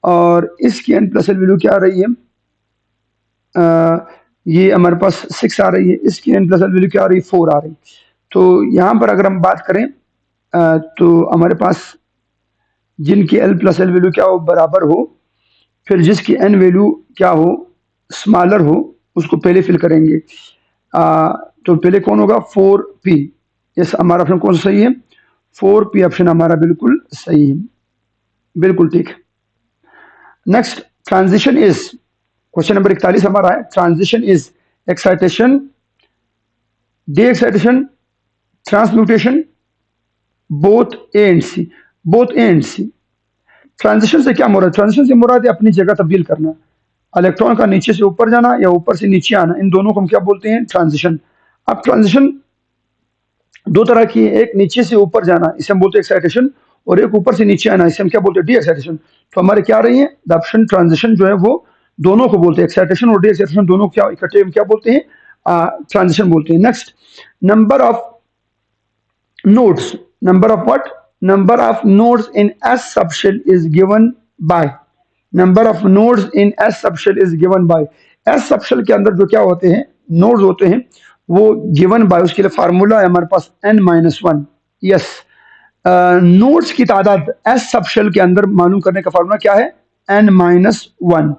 और इसकी n प्लस एल वैल्यू क्या आ रही है, ये हमारे पास 6 आ रही है। इसकी n प्लस एल वैल्यू क्या आ रही है, 4 आ रही है। तो यहाँ पर अगर हम बात करें तो हमारे पास जिनकी l प्लस एल वैल्यू क्या हो, बराबर हो, फिर जिसकी n वैल्यू क्या हो, स्मॉलर हो, उसको पहले फिल करेंगे। तो पहले कौन होगा, 4p। यस, हमारा ऑप्शन कौन सा सही है, 4p ऑप्शन हमारा बिल्कुल सही है, बिल्कुल ठीक। Next, transition is, question number 41 हमारा है, transition is excitation, de-excitation, transmutation, both A and C, both A and C. Transition से क्या मुराद, ट्रांजिशन से मुराद है अपनी जगह तब्दील करना, इलेक्ट्रॉन का नीचे से ऊपर जाना या ऊपर से नीचे आना, इन दोनों को हम क्या बोलते हैं, ट्रांजिशन। अब ट्रांजिशन दो तरह की है, एक नीचे से ऊपर जाना इसे हम बोलते हैं एक्साइटेशन, और एक ऊपर से नीचे आना इसे हम क्या बोलते हैं, डी एक्साइटेशन। तो हमारे क्या रही है द ऑप्शन ट्रांजिशन जो है वो दोनों को बोलते हैं, एक्साइटेशन और डी एक्साइटेशन दोनों क्या इकट्ठे क्या बोलते हैं, ट्रांजिशन बोलते हैं। Next, number of nodes, number of what, number of nodes in S subshell is given by, number of nodes in S subshell is given by। S subshell के अंदर जो क्या होते हैं, nodes होते हैं, वो given by, उसके लिए फार्मूला है हमारे पास n-1। यस, नोड्स की तादाद S सबशेल के अंदर मालूम करने का फार्मूला क्या है, n-1।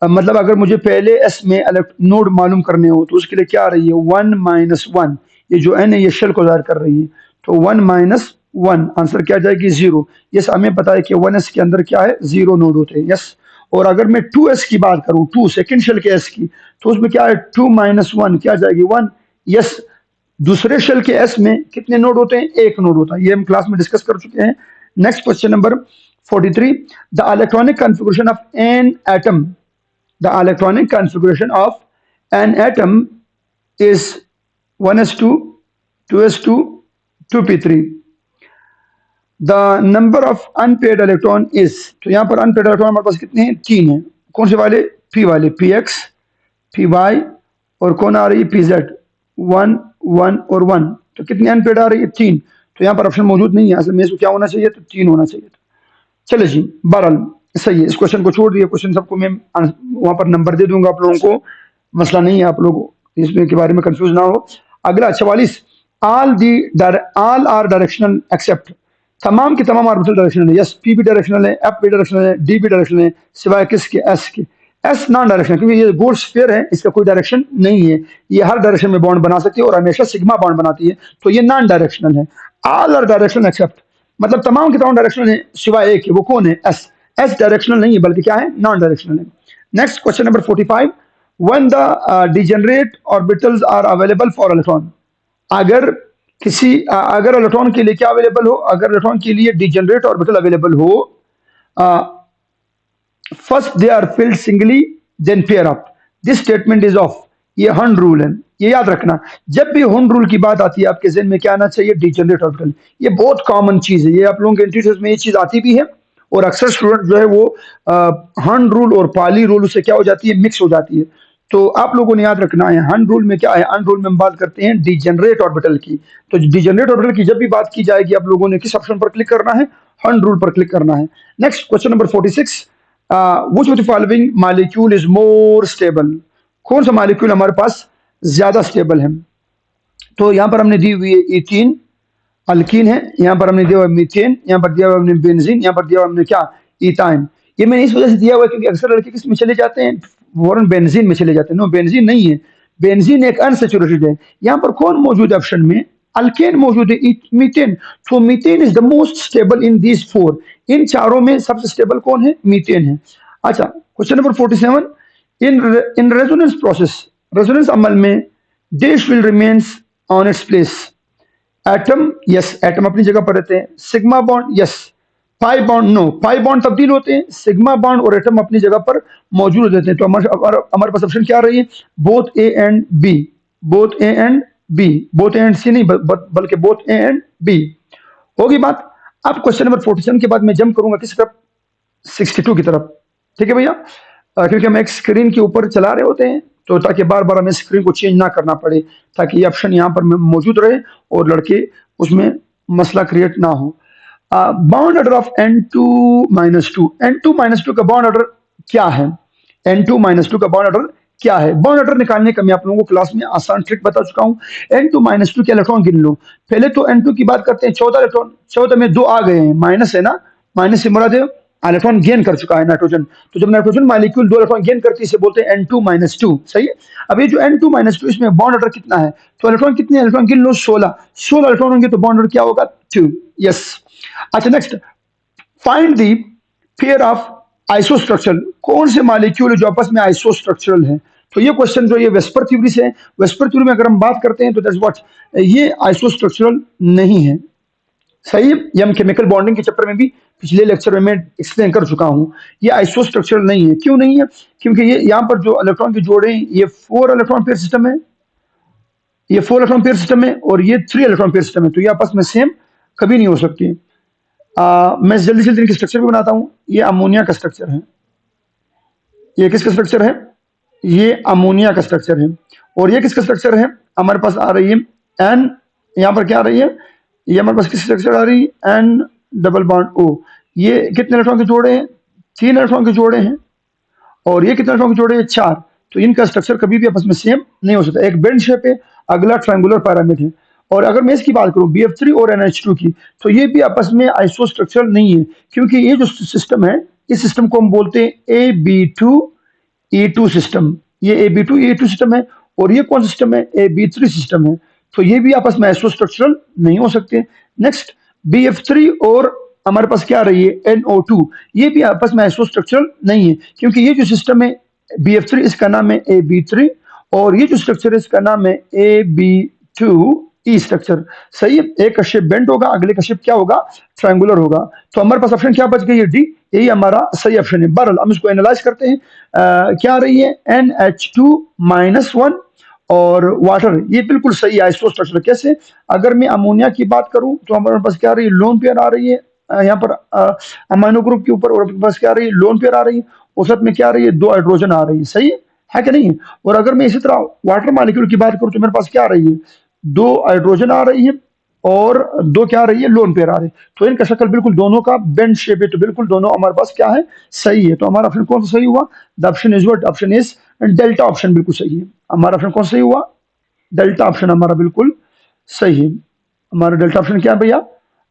मतलब अगर मुझे पहले S में नोड मालूम करने हो तो उसके लिए क्या आ रही है, 1-1। ये जो n है ये शेल को जाहिर कर रही है, तो 1-1 आंसर क्या जाएगी, 0। यस, हमें पता है कि 1s के अंदर क्या है, 0 नोड होते हैं। यस, और अगर मैं 2s की बात करूं, 2 सेकंड शेल के s की, तो उसमें क्या है, 2-1 क्या जाएगी, 1। यस, दूसरे शेल के s में कितने नोड होते हैं, एक नोड होता है, ये हम क्लास में डिस्कस कर चुके हैं। Next question number 43, the electronic configuration of an atom, the electronic configuration of an atom is 1s2, 2s2, 2p3। the number of unpaired electron is, तो यहाँ पर unpaired electron हमारे पास कितने हैं, 3 हैं। कौन से वाले, p वाले, px, py, और कौन आ रही है, pz, 1, 1 और 1। तो कितने अनपेड आ रही है, 3। तो यहाँ पर ऑप्शन मौजूद नहीं है, असल में इसको क्या होना चाहिए, तो 3 होना चाहिए। चलो जी, बहरहाल सही है, इस क्वेश्चन को छोड़ दिया, क्वेश्चन सबको मैं वहां पर नंबर दे दूंगा आप लोगों को, मसला नहीं है, आप लोग इसमें के बारे में कंफ्यूज ना हो। अगला 44, ऑल आर डायरेक्शनल एक्सेप्ट, तमाम के तमाम ऑर्बिटल डायरेक्शनल है। यस, पी भी डायरेक्शनल है, एफ भी डायरेक्शनल है, डी भी डायरेक्शनल है, सिवाय किसके, एस के। एस नॉन डायरेक्शनल, क्योंकि ये गोल्ड स्फीयर है, इसका कोई डायरेक्शन नहीं है, ये हर डायरेक्शन में बॉन्ड बना सकती है और हमेशा सिग्मा बॉन्ड बनाती है, तो ये नॉन डायरेक्शनल है। ऑल आर डायरेक्शनल एक्सेप्ट, मतलब तमाम के तमाम डायरेक्शनल है सिवाय एक है, वो कौन है, एस। एस डायरेक्शनल नहीं है बल्कि क्या है, नॉन डायरेक्शनल है। Next question number 45, when the degenerate orbitals are available for electron, अगर अगर इलेक्ट्रॉन के लिए क्या अवेलेबल हो, अगर इलेक्ट्रॉन के लिए डिजेनरेट ऑर्बिटल अवेलेबल हो, first they are filled singly then pair up, this statement is of, ये हंड रूल है, ये याद रखना। जब भी हंड रूल की बात आती है आपके ज़हन में क्या आना चाहिए, डिजेनरेट ऑर्बिटल। ये बहुत कॉमन चीज है, ये आप लोगों के एंट्री टेस्ट में ये चीज आती भी है, और अक्सर स्टूडेंट जो है वो हंड रूल और पाली रूल से क्या हो जाती है, मिक्स हो जाती है। तो आप लोगों ने याद रखना है, हंड रूल में क्या है, हंड रूल में हम बात करते हैं डिजेनरेट ऑर्बिटल की। तो डिजेनरेट ऑर्बिटल की जब भी बात की जाएगी, आप लोगों ने किस ऑप्शन पर क्लिक करना है, हंड रूल पर क्लिक करना है। Next question number 46, which of the following molecule is more stable, कौन सा मॉलिक्यूल हमारे पास ज्यादा स्टेबल है? तो यहाँ पर हमने दी हुई है इथीन, अल्कीन है, यहाँ पर हमने दिया हुआ मीथेन, यहाँ पर दिया हुआ हमने बेंजीन, यहाँ पर दिया हुआ हमने क्या, इथाइन। ये मैंने इस वजह से दिया हुआ है क्योंकि अक्सर लड़के किस में चले जाते हैं, फौरन बेंजीन में चले जाते हैं। नो, बेंजीन नहीं है, बेंजीन एक अनसेचुरेटेड है। यहाँ पर कौन मौजूद है ऑप्शन में? अल्केन मौजूद है, मीथेन। तो methane is the most stable in these four, इन चारों में सबसे स्टेबल कौन है? मीथेन है। अच्छा, question number 47, in resonance process, resonance अमल में dash will remains on its place. Atom, yes, atom अपनी जगह पर रहते हैं। Sigma bond, yes. Pi bond, no, pi bond तब्दील होते हैं। सिग्मा बॉन्ड और एटम अपनी जगह पर मौजूद रहते हैं। तो हमारे पास ऑप्शन क्या रही है? Both A and B, both A and B, both A and C नहीं, बल्कि बोथ ए एंड बी होगी बात। अब क्वेश्चन नंबर 47 के बाद मैं जंप करूंगा किस तरफ? 62 की तरफ। ठीक है भैया, क्योंकि हम एक स्क्रीन के ऊपर चला रहे होते हैं, तो ताकि बार बार हमें स्क्रीन को चेंज ना करना पड़े, ताकि ये ऑप्शन यहाँ पर मौजूद रहे और लड़के उसमें मसला क्रिएट ना हो। Bound order of N2-2, N2-2 का बाउंड ऑर्डर क्या है? N2-2 का बाउंड ऑर्डर क्या है? बाउंड ऑर्डर निकालने का मैं आप लोगों को क्लास में आसान ट्रिक बता चुका हूं। N2-2 के इलेक्ट्रॉन गिन लो। पहले तो N2 की बात करते हैं, 14 इलेक्ट्रॉन, 14 में 2 आ गए हैं, माइनस है ना, माइनस से मुराद है इलेक्ट्रॉन गेन कर चुका है नाइट्रोजन। तो जब नाइट्रोजन मॉलिक्यूल 2 इलेक्ट्रॉन गेन करती है इसे बोलते हैं N2-2, सही है। अब ये जो N2-2 इसमें बॉन्ड ऑर्डर कितना है? तो इलेक्ट्रॉन कितने इलेक्ट्रॉन गिन लो, 16 इलेक्ट्रॉन होंगे, तो बॉन्ड ऑर्डर क्या होगा? 2, यस। अच्छा, next, find the pair of isostructural, कौन से मॉलिक्यूल जो आपस में आइसोस्ट्रक्चरल है? तो ये क्वेश्चन जो ये वेस्पर थ्योरी से है, वेस्पर थ्योरी में अगर हम बात करते हैं तो दैट्स व्हाट, ये आइसोस्ट्रक्चरल नहीं है, सही है। ये हम केमिकल बॉन्डिंग के चैप्टर में भी पिछले लेक्चर में मैं एक्सप्लेन कर चुका हूं। ये आइसोस्ट्रक्चरल नहीं है। क्यों नहीं है? क्योंकि ये यहाँ पर जो इलेक्ट्रॉन के जोड़े हैं, ये 4 इलेक्ट्रॉन पेयर सिस्टम है, ये 4 इलेक्ट्रॉन पेयर सिस्टम है, और ये 3 इलेक्ट्रॉन पेयर सिस्टम है, तो ये आपस में सेम कभी नहीं हो सकती। मैं जल्दी जल्दी इनकी स्ट्रक्चर भी बनाता हूं। ये अमोनिया का स्ट्रक्चर है, ये किसका स्ट्रक्चर है? ये अमोनिया का स्ट्रक्चर है। और ये किसका स्ट्रक्चर है? हमारे पास आ रही है एन, यहाँ पर क्या आ रही है? ये हमारे पास किस स्ट्रक्चर आ रही है? N double bond O. ये कितने इलेक्ट्रॉन के जोड़े हैं? 3 इलेक्ट्रॉन के जोड़े हैं। और ये कितने इलेक्ट्रॉन के जोड़े हैं? 4। तो इनका स्ट्रक्चर कभी भी आपस में सेम नहीं हो सकता। एक बेंड शेप है, अगला ट्रायंगुलर पिरामिड है। और अगर मैं इसकी बात करूं BF3 और NH2 की, तो ये भी आपस में आइसो स्ट्रक्चरल नहीं है, क्योंकि ये जो सिस्टम है, इस सिस्टम को हम बोलते हैं AB2E2 सिस्टम। ये AB2E2 सिस्टम है। और ये कौन सिस्टम है? AB3 सिस्टम है। तो ये भी आपस में आइसो स्ट्रक्चरल नहीं हो सकते। नेक्स्ट, BF3 और हमारे पास क्या आ रही है? NO2, ये भी आपस में आइसो स्ट्रक्चरल नहीं है, क्योंकि ये जो सिस्टम है BF3, इसका नाम है AB3, और ये जो स्ट्रक्चर है इसका नाम है AB2E स्ट्रक्चर, सही है। एक का शेप बेंड होगा, अगले का शेप क्या होगा? ट्रायंगुलर होगा। तो हमारे पास ऑप्शन क्या बच गई है? डी, यही हमारा सही ऑप्शन है। बहरहाल हम इसको एनालाइज करते हैं। क्या आ रही है? NH2-1 और वाटर, ये बिल्कुल सही है आइसो स्ट्रक्चर। कैसे? अगर मैं अमोनिया की बात करूं तो हमारे पास क्या आ रही है? लोन पेयर आ रही है यहाँ पर अमाइनो ग्रुप के ऊपर, और अपने पास क्या आ रही है? लोन पेयर आ रही है, और साथ में क्या आ रही है? 2 हाइड्रोजन आ रही है कि नहीं है? और अगर मैं इसी तरह वाटर मॉलिक्यूल की बात करूं तो मेरे पास क्या आ रही है? 2 हाइड्रोजन आ रही है, और 2 क्या आ रही है? लोन पेयर आ रही है। तो इनका शक्ल बिल्कुल दोनों का बेंड शेप है, तो बिल्कुल दोनों हमारे पास क्या है? सही है। तो हमारा ऑप्शन कौन सा सही हुआ? The option is what? Option is delta option, बिल्कुल सही है। हमारा ऑप्शन कौन सा सही हुआ? डेल्टा ऑप्शन हमारा बिल्कुल सही है। हमारा डेल्टा ऑप्शन क्या है भैया?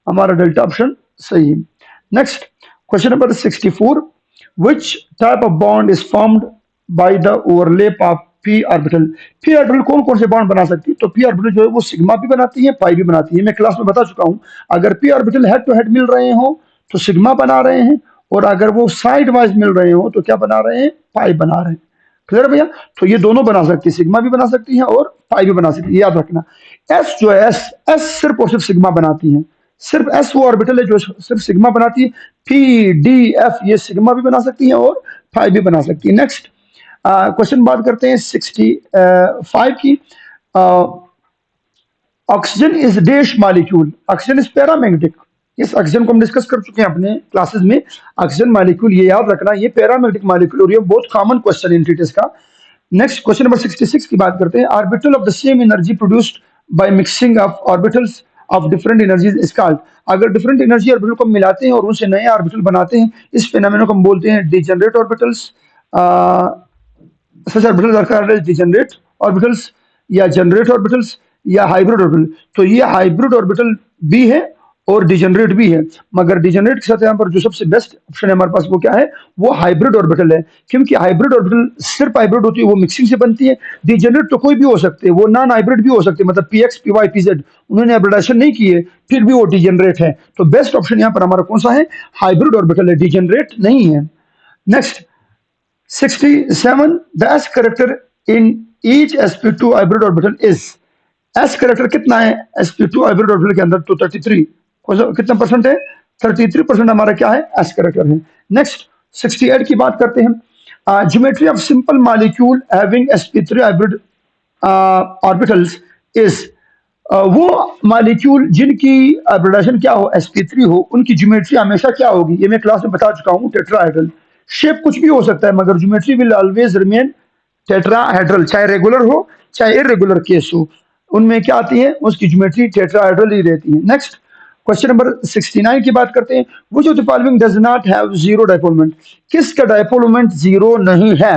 हमारा डेल्टा ऑप्शन सही है। Next, question number 64, which type of bond is formed by the overlap of p orbital? p orbital कौन कौन से बॉन्ड बना सकती है? तो p ऑर्बिटल जो है वो सिग्मा भी बनाती है, पाई भी बनाती है। मैं क्लास में बता चुका हूं, अगर p orbital head to head मिल रहे हो तो सिग्मा बना रहे हैं, और अगर वो साइड वाइज मिल रहे हो तो क्या बना रहे हैं? पाई बना रहे हैं। क्लियर भैया? तो ये दोनों बना सकती है, सिग्मा भी बना सकती है और पाई भी बना सकती है, याद रखना। एस जो है, एस सिर्फ और सिर्फ सिग्मा बनाती है, सिर्फ एस वो ऑर्बिटल है जो सिर्फ सिग्मा बनाती है। पी डी एफ ये सिग्मा भी बना सकती है और पाई भी बना सकती है। नेक्स्ट क्वेश्चन बात करते हैं 65 की। Oxygen is dash molecule, oxygen is paramagnetic. इस ऑक्सीजन को हम डिस्कस कर चुके हैं अपने क्लासेस में। ऑक्सीजन मॉलिक्यूल, ये याद रखना, ये पैरामैग्नेटिक मॉलिक्यूल, और ये बहुत कॉमन क्वेश्चन है टीटीएस का। नेक्स्ट क्वेश्चन नंबर 66 की बात करते हैं। Orbital of the same energy produced by mixing of orbitals of different energies is called. अगर डिफरेंट एनर्जी ऑर्बिटल को मिलाते हैं और उनसे नए ऑर्बिटल बनाते हैं, इस फेनोमेनन को हम बोलते हैं degenerate orbitals. Such orbitals are called as degenerate orbitals या जनरेट ऑर्बिटल्स या हाइब्रिड ऑर्बिटल। तो ये हाइब्रिड ऑर्बिटल भी है और डिजेनरेट भी है, मगर डिजेनरेट के साथ यहाँ पर जो सबसे बेस्ट ऑप्शन है हमारे पास वो क्या है, वो हाइब्रिड ऑर्बिटल है। क्योंकि हाइब्रिड ऑर्बिटल सिर्फ हाइब्रिड होती है, वो मिक्सिंग से बनती है। डिजेनरेट तो कोई भी हो सकते हैं, वो नॉन हाइब्रिड भी हो सकते हैं, मतलब P X P Y P Z उन्होंने हाइब्रिडाइजेशन नहीं की है फिर भी वो डिजेनरेट है। तो बेस्ट ऑप्शन यहाँ पर हमारा कौन सा है, हाइब्रिड ऑर्बिटल है, डिजेनरेट नहीं है। Next 67, the s character in each sp2 hybrid orbital is, s character कितना है sp2 hybrid orbital के अंदर, तो 33, कितना परसेंट है, 33% हमारा क्या है, s character है। नेक्स्ट 68 की बात करते हैं। Geometry of simple molecule having sp3 hybrid orbitals is, वो मॉलिक्यूल जिनकी हाइब्रिडाइजेशन क्या हो, sp3 हो, उनकी ज्योमेट्री हमेशा क्या होगी, ये मैं क्लास में बता चुका हूँ, टेट्राहेड्रल। शेप कुछ भी हो सकता है मगर geometry will always remain tetrahedral, चाहे रेगुलर हो चाहे इरेगुलर केस हो, उनमें क्या आती है, उसकी ज्योमेट्री टेट्राहेड्रल ही रहती है। नेक्स्ट क्वेश्चन नंबर 69 की बात करते हैं। Which of the following does not have zero dipole moment, किसका डायपोल मोमेंट जीरो नहीं है,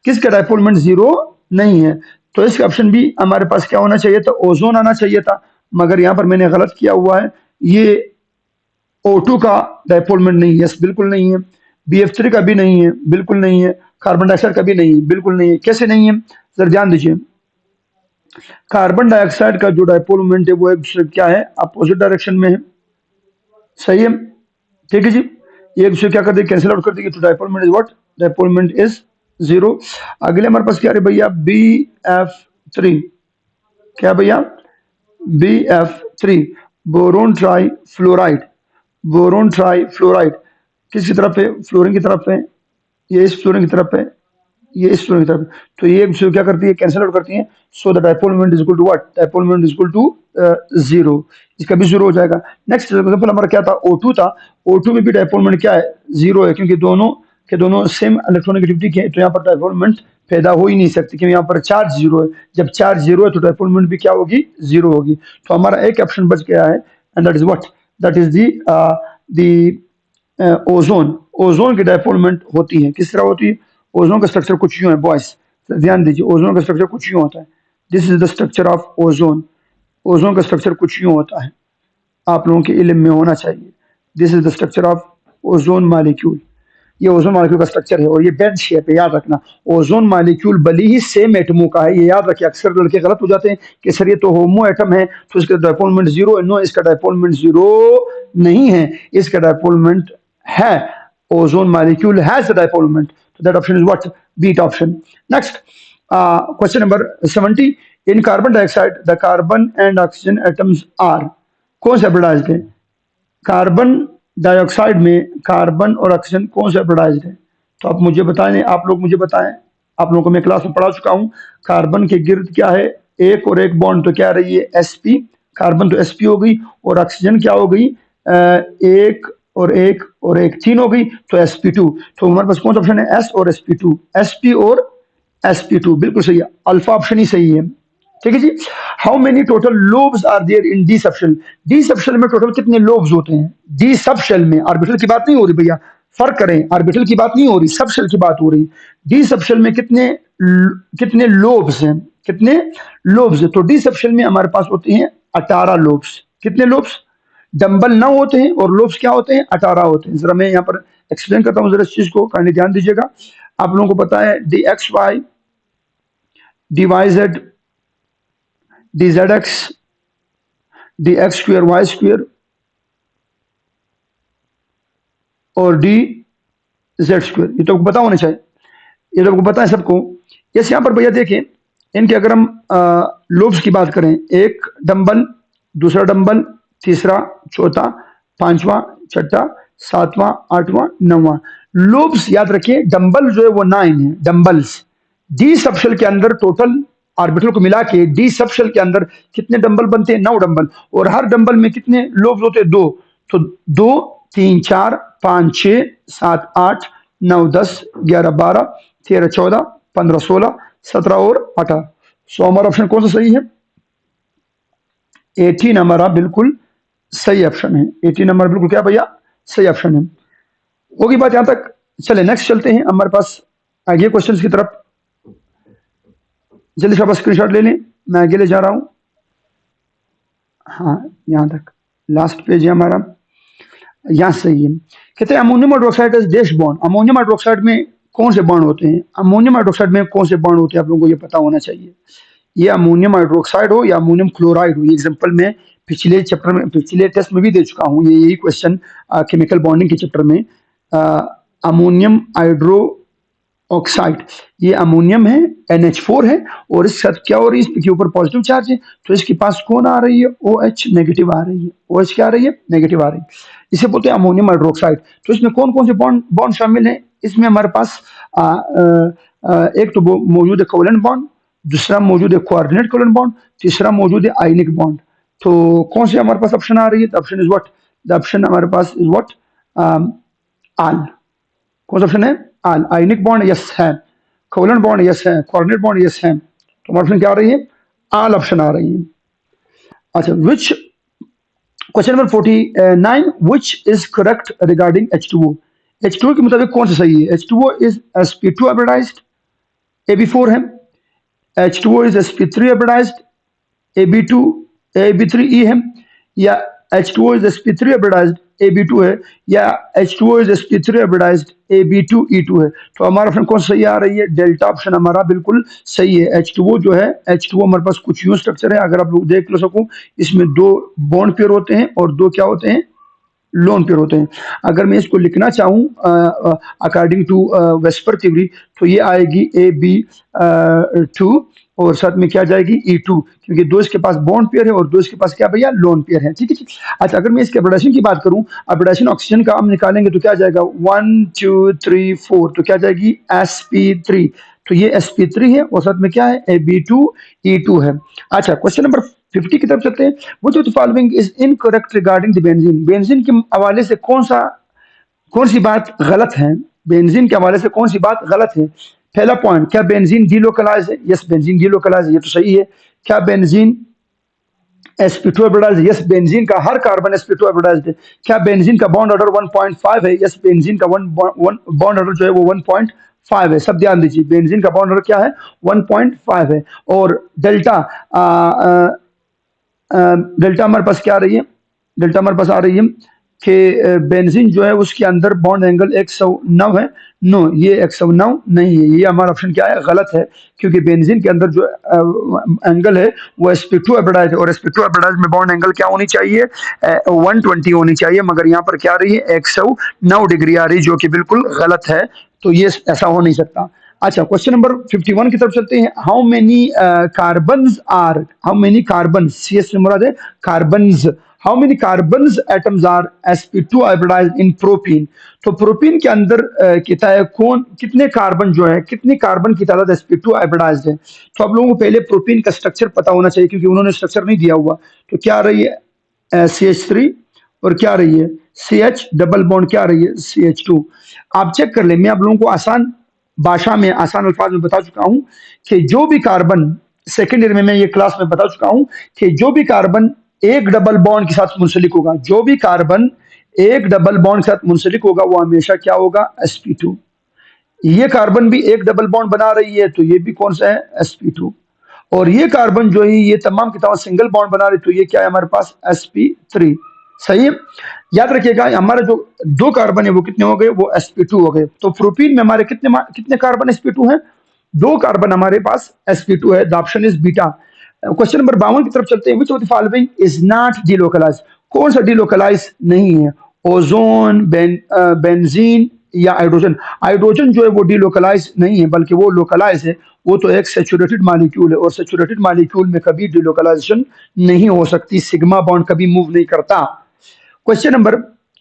किसका डायपोल मोमेंट जीरो नहीं है। तो इसका ऑप्शन बी हमारे पास क्या होना चाहिए था, ओजोन आना चाहिए था, मगर यहाँ पर मैंने गलत किया हुआ है, ये O2 का डायपोल मोमेंट नहीं है, यस बिल्कुल नहीं है। BF3 का भी नहीं है, बिल्कुल नहीं है। कार्बन डाइऑक्साइड का भी नहीं है, बिल्कुल नहीं है। कैसे नहीं है, सर ध्यान दीजिए, कार्बन डाइऑक्साइड का जो डायपोल मोमेंट है वो एक दूसरे क्या है, अपोजिट डायरेक्शन में है, सही है, ठीक है जी। ये एक दूसरे क्या कर देगी, कैंसिल आउट कर देगी, तो dipole moment is what, dipole moment is zero. अगले हमारे पास क्या है भैया, BF3, क्या भैया, BF3 boron try fluoride, boron try fluoride किसकी तरफ है, फ्लोरीन की तरफ है, ये इस फ्लोरीन की तरफ है, ये इस फ्लोरीन की तरफ है। तो ये जो क्या करती है, कैंसिल आउट करती है। So the dipole moment is equal to what, dipole moment is equal to zero, इसका भी जीरो हो जाएगा। नेक्स्ट एग्जांपल हमारा क्या था, O2 था, O2 में भी डायपोल मोमेंट क्या है, जीरो है, क्योंकि दोनों के दोनों सेम इलेक्ट्रोनेगेटिविटी के हैं, तो यहाँ पर डायपोल मोमेंट पैदा हो ही नहीं सकती, क्योंकि यहाँ पर चार्ज जीरो है। जब चार्ज जीरो है तो डायपोल मोमेंट भी क्या होगी, जीरो होगी। तो हमारा एक ऑप्शन बच गया है, and that is what, that is the ozone. Ozone की डायपोल मोमेंट होती है, किस तरह होती है, ओजोन का स्ट्रक्चर कुछ यूं है बॉयस, ध्यान दीजिए, ओजोन का स्ट्रक्चर कुछ यूं होता है, this is the structure of ozone. Ozone का स्ट्रक्चर कुछ यूं होता है, आप लोगों के इल्म में होना चाहिए, this is the structure of ozone molecule. ये ओजोन मॉलिक्यूल का स्ट्रक्चर है और ये बेड शेप है, याद रखना। ओजोन मॉलिक्यूल भले ही सेम एटमों का है, ये याद रखिए, अक्सर लड़के गलत हो जाते हैं कि सर ये तो होमो एटम है तो इसका डायपोल मोमेंट जीरो है। नो, इसका डायपोल मोमेंट जीरो नहीं है, इसका डायपोल मोमेंट है, ozone molecule has the dipole moment, तो that option is what, beat option. Next question number 70, in carbon dioxide the carbon and oxygen atoms are, कौन से hybridized है, carbon dioxide में carbon और ऑक्सीजन कौन से hybridized है, तो आप मुझे बताएं, आप लोग मुझे बताएं, आप लोगों को मैं क्लास में पढ़ा चुका हूं, कार्बन के गिर्द क्या है, एक और एक बॉन्ड, तो क्या रही है, sp, कार्बन तो sp हो गई, और ऑक्सीजन क्या हो गई, एक और एक और एक, तीन हो गई, तो sp2। तो हमारे पास कौन सा ऑप्शन है, s और sp2, sp और sp2, बिल्कुल सही है, अल्फा ऑप्शन ही सही है, ठीक है जी। How many total lobes are there in D subshell, D subshell में टोटल कितने लोब्स होते हैं, डी सबशेल में, ऑर्बिटल की बात नहीं हो रही भैया, फर्क करें, ऑर्बिटल की बात नहीं हो रही, सबशेल की बात हो रही। डी सबशेल में कितने कितने लोब्स हैं, कितने लोब्स है, तो डी सबशेल में हमारे पास होते हैं 18 लोब्स। कितने लोब्स, डंबल 9 होते हैं और लोब्स क्या होते हैं, 18 होते हैं। जरा मैं यहाँ पर एक्सप्लेन करता हूँ, जरा इस चीज को काइंडली ध्यान दीजिएगा। आप लोगों को पता है D X Y, D Y Z, D Z X, D X square Y square और डी जेड स्क्वेयर, ये तो आपको पता होना चाहिए, ये तो आपको पता है सबको। जैसे यहाँ पर भैया देखें, इनके अगर हम लोब्स की बात करें, एक डंबल, दूसरा डंबल, तीसरा, चौथा, पांचवा, छठा, सातवां, आठवां, नौवां, लोब्स याद रखिए। डंबल जो है वो 9 है, डंबल्स। डी सबशेल के अंदर टोटल ऑर्बिटल को मिला के डी सबशेल के अंदर कितने डंबल बनते हैं, 9 डंबल, और हर डंबल में कितने लोब्स होते हैं, 2। तो 2, 3, 4, 5, 6, 7, 8, 9, 10, 11, 12, 13, 14, 15, 16, 17 और 18। सो हमारा ऑप्शन कौन सा सही है, 18 हमारा बिल्कुल सही ऑप्शन है। 18 नंबर बिल्कुल क्या भैया, सही ऑप्शन है। होगी बात यहां तक। चले नेक्स्ट चलते हैं हमारे पास आगे क्वेश्चंस की तरफ। जल्दी से आप स्क्रीनशॉट ले लें, मैं आगे ले जा रहा हूं। हाँ, यहां तक लास्ट पेज है हमारा, यहाँ सही है। कहते हैं ammonium hydroxide is dash bond. Ammonium hydroxide में कौन से बॉन्ड होते हैं? अमोनियम हाइड्रोक्साइड में कौन से बॉन्ड होते हैं, आप लोगों को ये पता होना चाहिए। ये अमोनियम हाइड्रोक्साइड हो या अमोनियम क्लोराइड हो, ये एग्जांपल में पिछले चैप्टर में, पिछले टेस्ट में भी दे चुका हूँ। ये यही क्वेश्चन केमिकल बॉन्डिंग के चैप्टर में, अमोनियम हाइड्रो ऑक्साइड, ये अमोनियम है, NH4 है, और इस साथ क्या हो रही है, इसके ऊपर पॉजिटिव चार्ज है, तो इसके पास कौन आ रही है, OH नेगेटिव आ रही है। OH क्या आ रही है, नेगेटिव आ रही है। इसे बोलते हैं अमोनियम हाइड्रोक्साइड। तो इसमें कौन कौन से बॉन्ड बॉन्ड शामिल हैं? इसमें हमारे पास एक तो मौजूद है कोवेलेंट बॉन्ड, दूसरा मौजूद है कोऑर्डिनेट कोवेलेंट बॉन्ड, तीसरा मौजूद है आयनिक बॉन्ड। तो कौन से हमारे पास ऑप्शन आ रही है? The option is what, the option हमारे पास इज व्हाट, आल। कौन सा ऑप्शन है? आल। आयनिक बॉन्ड यस है, कोवेलेंट बॉन्ड यस है, कोऑर्डिनेट बॉन्ड यस है, तो हमारा ऑप्शन क्या आ रही है? आल ऑप्शन आ रही है। अच्छा, which question number 49, which is correct regarding H2O। H2O के मुताबिक कौन सा सही है? H2O is sp2 hybridised, Ab4 है। H2O is sp3 hybridised, Ab2 Ab3E है, या H2O is sp3 hybridized Ab2 है, या H2O is sp3 hybridized Ab2E2 है। तो हमारा ऑप्शन कौन सही आ रही है? डेल्टा ऑप्शन हमारा बिल्कुल सही है। H2O जो है, H2O हमारे पास कुछ यूं स्ट्रक्चर है, अगर आप लोग देख लो सको, इसमें दो बॉन्ड पेयर होते हैं और दो क्या होते हैं, लोन पेयर होते हैं। अगर मैं इसको लिखना चाहूँ अकॉर्डिंग टू वेस्पर थ्योरी, तो ये आएगी Ab2 और साथ में क्या जाएगी, E2, क्योंकि दो इसके पास बॉन्ड पेयर है और दो इसके पास क्या भैया, लोन पेयर है। ठीक है। अच्छा, अगर मैं इसके अपडेशन की बात करूं, अपडेशन ऑक्सीजन का हम निकालेंगे तो क्या जाएगा, 1 2 3 4, तो क्या जाएगी, sp3। तो ये sp3 है और साथ में क्या है, Ab2E2 है। अच्छा, क्वेश्चन नंबर 50 की तरफ चलते हैं। Which of the following is incorrect regarding the benzene. Benzene के हवाले से कौन सी बात गलत है? बेंजीन के हवाले से कौन सी बात गलत है? पहला पॉइंट, क्या बेंजीन डीलोकलाइज है? यस, बेंजीन डीलोकलाइज है, ये तो सही है। क्या बेंजीन sp2 हाइब्रिडाइज्ड है? यस, बेंजीन का हर कार्बन sp2 हाइब्रिडाइज्ड है। क्या बेंजीन का बॉन्ड ऑर्डर 1.5 है? यस, बेंजीन का बॉन्ड ऑर्डर जो है वो 1.5 है। सब ध्यान दीजिए, बेंजीन का बॉन्ड ऑर्डर क्या है, 1.5 है। और डेल्टा डेल्टा हमारे पास क्या आ रही है, डेल्टा हमारे पास आ रही है कि बेंजीन जो है उसके अंदर बॉन्ड एंगल 109 है। नो, ये 109 नहीं है, ये हमारा ऑप्शन क्या है, गलत है, क्योंकि बेंजीन के अंदर जो एंगल है वो sp2 हाइब्रिडाइज्ड है, और sp2 हाइब्रिडाइज्ड में बॉन्ड एंगल क्या होनी चाहिए, 120 होनी चाहिए, मगर यहाँ पर क्या आ रही है, 109 डिग्री आ रही है, जो कि बिल्कुल गलत है। तो ये ऐसा हो नहीं सकता। अच्छा, क्वेश्चन नंबर 51 की तरफ चलते हैं। How many carbons are, how many carbon, CS से मुराद है carbons, how many carbons atoms are sp2 hybridized in propene. तो प्रोपीन के अंदर कहता है कौन, कितने कार्बन जो है, कितने कार्बन की तादाद sp2 हाइब्रिडाइज्ड है। तो आप लोगों को पहले प्रोपीन का स्ट्रक्चर पता होना चाहिए, क्योंकि उन्होंने स्ट्रक्चर नहीं दिया हुआ। तो क्या आ रही है, CH3, और क्या आ रही है, CH डबल बॉन्ड, क्या आ रही है, CH2। आप चेक कर ले, मैं आप लोगों को आसान भाषा में, आसान अल्फाज में बता चुका हूं कि जो भी कार्बन, सेकेंड ईयर में मैं ये क्लास में बता चुका हूं कि जो भी कार्बन एक डबल बॉन्ड के साथ मुंसलिक होगा, जो भी कार्बन एक डबल बॉन्ड के साथ मुंसलिक होगा, वो हमेशा क्या होगा, sp2। ये कार्बन भी एक डबल बॉन्ड बना रही है, तो ये भी कौन सा है, sp2। और ये कार्बन जो है, ये तमाम की तमाम सिंगल बॉन्ड बना रही, तो ये क्या है हमारे पास, sp3। सही है। याद रखिएगा, हमारे जो दो कार्बन है वो कितने हो गए, वो sp2 हो गए। तो प्रोपीन में हमारे कितने कितने कार्बन sp2 हैं, दो कार्बन हमारे पास sp2 है। The option is beta. Question number 52 की तरफ चलते हैं। Which of the following is not delocalize. कौन सा डीलोकलाइज नहीं है, ओजोन, बेंजीन या हाइड्रोजन। हाइड्रोजन जो है वो डीलोकलाइज नहीं है, बल्कि वो लोकलाइज है। वो तो एक सेचुरेटेड मॉलिक्यूल है, और सेचुरेटेड मॉलिक्यूल में कभी डीलोकलाइजेशन नहीं हो सकती, सिग्मा बॉन्ड कभी मूव नहीं करता। क्वेश्चन नंबर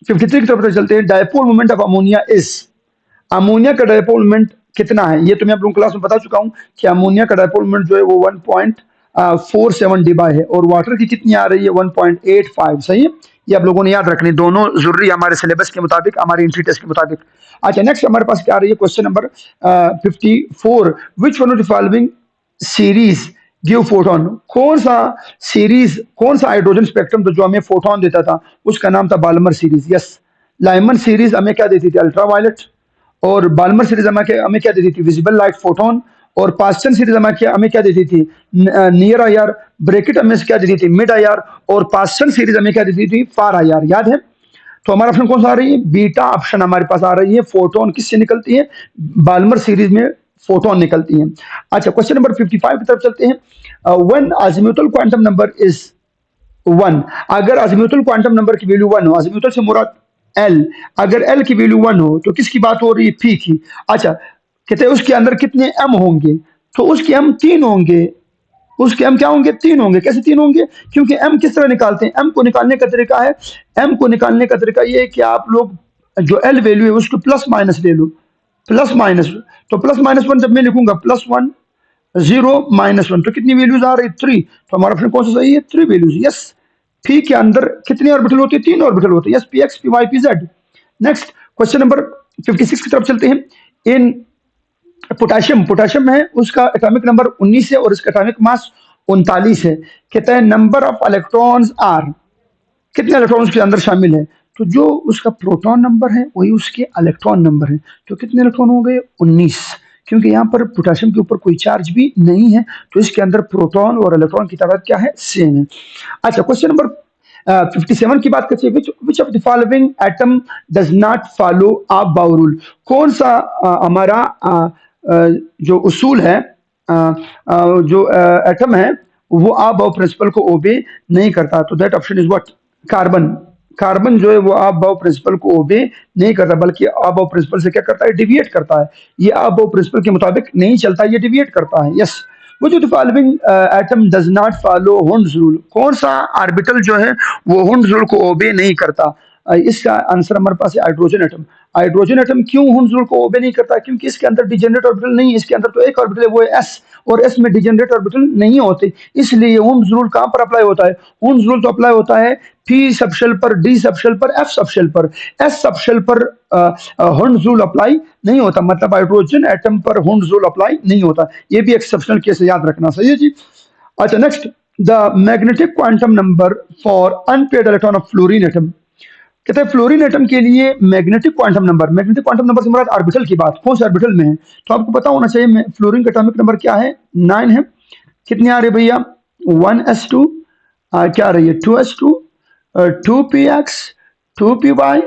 53 की तरफ चलते हैं। Dipole moment of ammonia is, ammonia का डायपोल मोमेंट कितना है? ये तो मैं आप लोगों क्लास में बता चुका हूं कि अमोनिया का डायपोल मोमेंट जो है वो 1.47 डिबाई है, और वाटर की कितनी आ रही है, 1.85। सही है, ये आप लोगों ने याद रखनी, दोनों जरूरी हमारे सिलेबस के मुताबिक, हमारे एंट्री टेस्ट के मुताबिक। अच्छा, नेक्स्ट हमारे पास क्या आ रही है, question number 54। Which one of the following series give photon. कौन सा सीरीज, कौन सा हाइड्रोजन स्पेक्ट्रम तो जो हमें फोटोन देता था, उसका नाम था Balmer series. Yes, Lyman series हमें क्या देती थी, अल्ट्रावायलेट। और बाल्मर सीरीज हमें क्या देती थी, विजिबल लाइट फोटोन। और पास्टन सीरीज हमें क्या देती थी, नियर आईआर। ब्रेकेट हमें क्या देती थी, मिड आईआर। और पास्टन सीरीज हमें क्या देती थी, फार आईआर। याद है? तो हमारा ऑप्शन कौन सा आ रही है, बीटा ऑप्शन हमारे पास आ रही है। फोटोन किससे निकलती है, बाल्मर सीरीज में फोटोन निकलती है। अच्छा, क्वेश्चन नंबर 55 की तरफ चलते हैं। When azimuthal quantum number is 1, अगर अजीमुथल क्वांटम नंबर की वैल्यू 1 हो, अजीमुथल से मुराद एल, अगर एल की वैल्यू 1 हो तो किसकी बात हो रही है, पी की। अच्छा, कहते हैं उसके अंदर कितने एम होंगे, तो उसके एम 3 होंगे। उसके एम क्या होंगे, 3 होंगे। कैसे 3 होंगे, क्योंकि एम किस तरह निकालते हैं, एम को निकालने का तरीका है, एम को निकालने का तरीका ये है कि आप लोग जो एल वैल्यू है उसको प्लस माइनस ले लो। प्लस माइनस, तो प्लस माइनस 1 जब मैं लिखूंगा, +1 0 -1, तो कितनी वैल्यूज आ रही, 3। तो हमारा ऑप्शन कौन सा सही है, 3 वैल्यूज। यस, पी के अंदर कितने ऑर्बिटल होते हैं, 3 ऑर्बिटल होते हैं। Yes, P X, P Y, P Z. Next question number 56 की तरफ चलते हैं। इन पोटेशियम, पोटेशियम है, उसका एटॉमिक नंबर 19 है और इसका एटॉमिक मास 39 है। कहता है नंबर ऑफ इलेक्ट्रॉन्स आर, कितने इलेक्ट्रॉन्स के अंदर शामिल है, तो जो उसका प्रोटॉन नंबर है वही उसके इलेक्ट्रॉन नंबर है। तो कितने इलेक्ट्रॉन हो गए, 19। क्योंकि यहाँ पर पोटेशियम के ऊपर कोई चार्ज भी नहीं है, तो इसके अंदर प्रोटॉन और इलेक्ट्रॉन की तादाद क्या है, सेम है। अच्छा, क्वेश्चन नंबर 57 की बात करते हैं। Which of the following atom does not follow a बाउ रूल। कौन सा हमारा जो उसूल है, जो एटम है, वो आ बाउ प्रिंसिपल को ओबे नहीं करता। तो that option is what, carbon. Carbon जो है वो आ बाउ प्रिंसिपल को ओबे नहीं करता, बल्कि आ बाउ प्रिंसिपल से क्या करता है, डिविएट करता है। ये आ बाउ प्रिंसिपल के मुताबिक नहीं चलता, ये डिविएट करता है। यस, वो जो following atom does not follow Hund's rule, कौन सा ऑर्बिटल जो है वो हुंड्स रूल को ओबे नहीं करता। इसका आंसर हमारे पास है हाइड्रोजन एटम। हाइड्रोजन एटम क्यों हुंड्स रूल को ओबे नहीं करता, क्योंकि इसके अंदर डिजेनरेट ऑर्बिटल नहीं है। इसके अंदर तो एक ऑर्बिटल है, वो है एस, और एस में डिजेनरेट ऑर्बिटल नहीं होते, इसलिए हुंड्स रूल कहां पर अप्लाई होता है, हुंड्स रूल तो अप्लाई होता है पी सबशेल पर, डी सबशेल पर, एफ सबशेल पर। एस सबशेल पर हुंड्स रूल अप्लाई नहीं होता, मतलब हाइड्रोजन एटम पर हुंड्स रूल अप्लाई नहीं होता। ये भी एक्सेप्शनल केस है, याद रखना। सही है जी। अच्छा, next, the magnetic quantum number for unpaired electron of fluorine atom. कहते हैं फ्लोरीन एटम के लिए magnetic quantum number, magnetic quantum number से मुराद ऑर्बिटल की बात, कौन से ऑर्बिटल में है, तो आपको पता होना चाहिए। फ्लोरीन का एटॉमिक नंबर क्या है, 9 है। कितने आ रहे भैया, 1s2, क्या आ रही है, 2s2, 2px, 2py,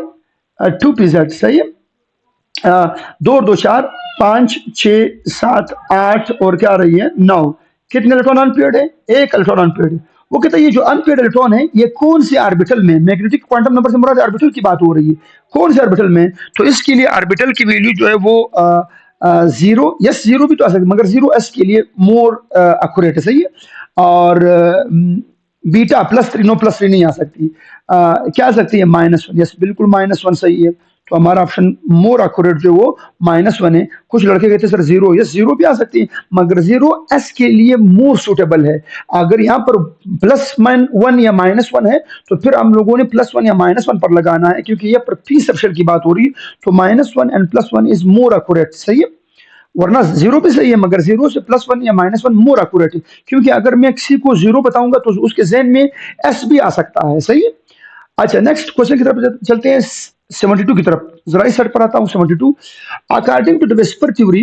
2pz। सही है। 2 और 2 4, 5 6 7 8 और क्या आ रही है, 9। कितने इलेक्ट्रॉन अनपेयर्ड है, एक इलेक्ट्रॉन अनपेयर्ड है। वो कहता है ये जो अनपेयर्ड इलेक्ट्रॉन है ये कौन से ऑर्बिटल में, मैग्नेटिक क्वांटम नंबर से मुराद ऑर्बिटल की बात हो रही है, कौन से ऑर्बिटल में, तो इसके लिए ऑर्बिटल की वैल्यू जो है वो 0, यस 0 भी तो आ सकती है, मगर 0s के लिए मोर एक्यूरेट है। सही है। और बीटा +3, नो +3 नहीं आ सकती। क्या आ सकती है, -1। यस, बिल्कुल -1 सही है। तो हमारा ऑप्शन मोर एक्यूरेट जो वो -1 है। कुछ लड़के कहते हैं सर 0, यस 0 भी आ सकती है, मगर 0s के लिए मोर सूटेबल है। अगर यहाँ पर +1 या -1 है तो फिर हम लोगों ने +1 या -1 पर लगाना है, क्योंकि ये पर पी सबशेल की बात हो रही है। तो -1 एंड +1 इज मोर एक्यूरेट। सही है, वरना 0 भी सही है, मगर 0 से +1 या -1 मोर एक्यूरेट है, क्योंकि अगर मैं किसी को 0 बताऊंगा तो उसके जहन में s भी आ सकता है। सही है। अच्छा, नेक्स्ट क्वेश्चन की तरफ चलते हैं, 72 की तरफ। जरा इस साइड पर आता हूं, 72। According to the VSEPR theory,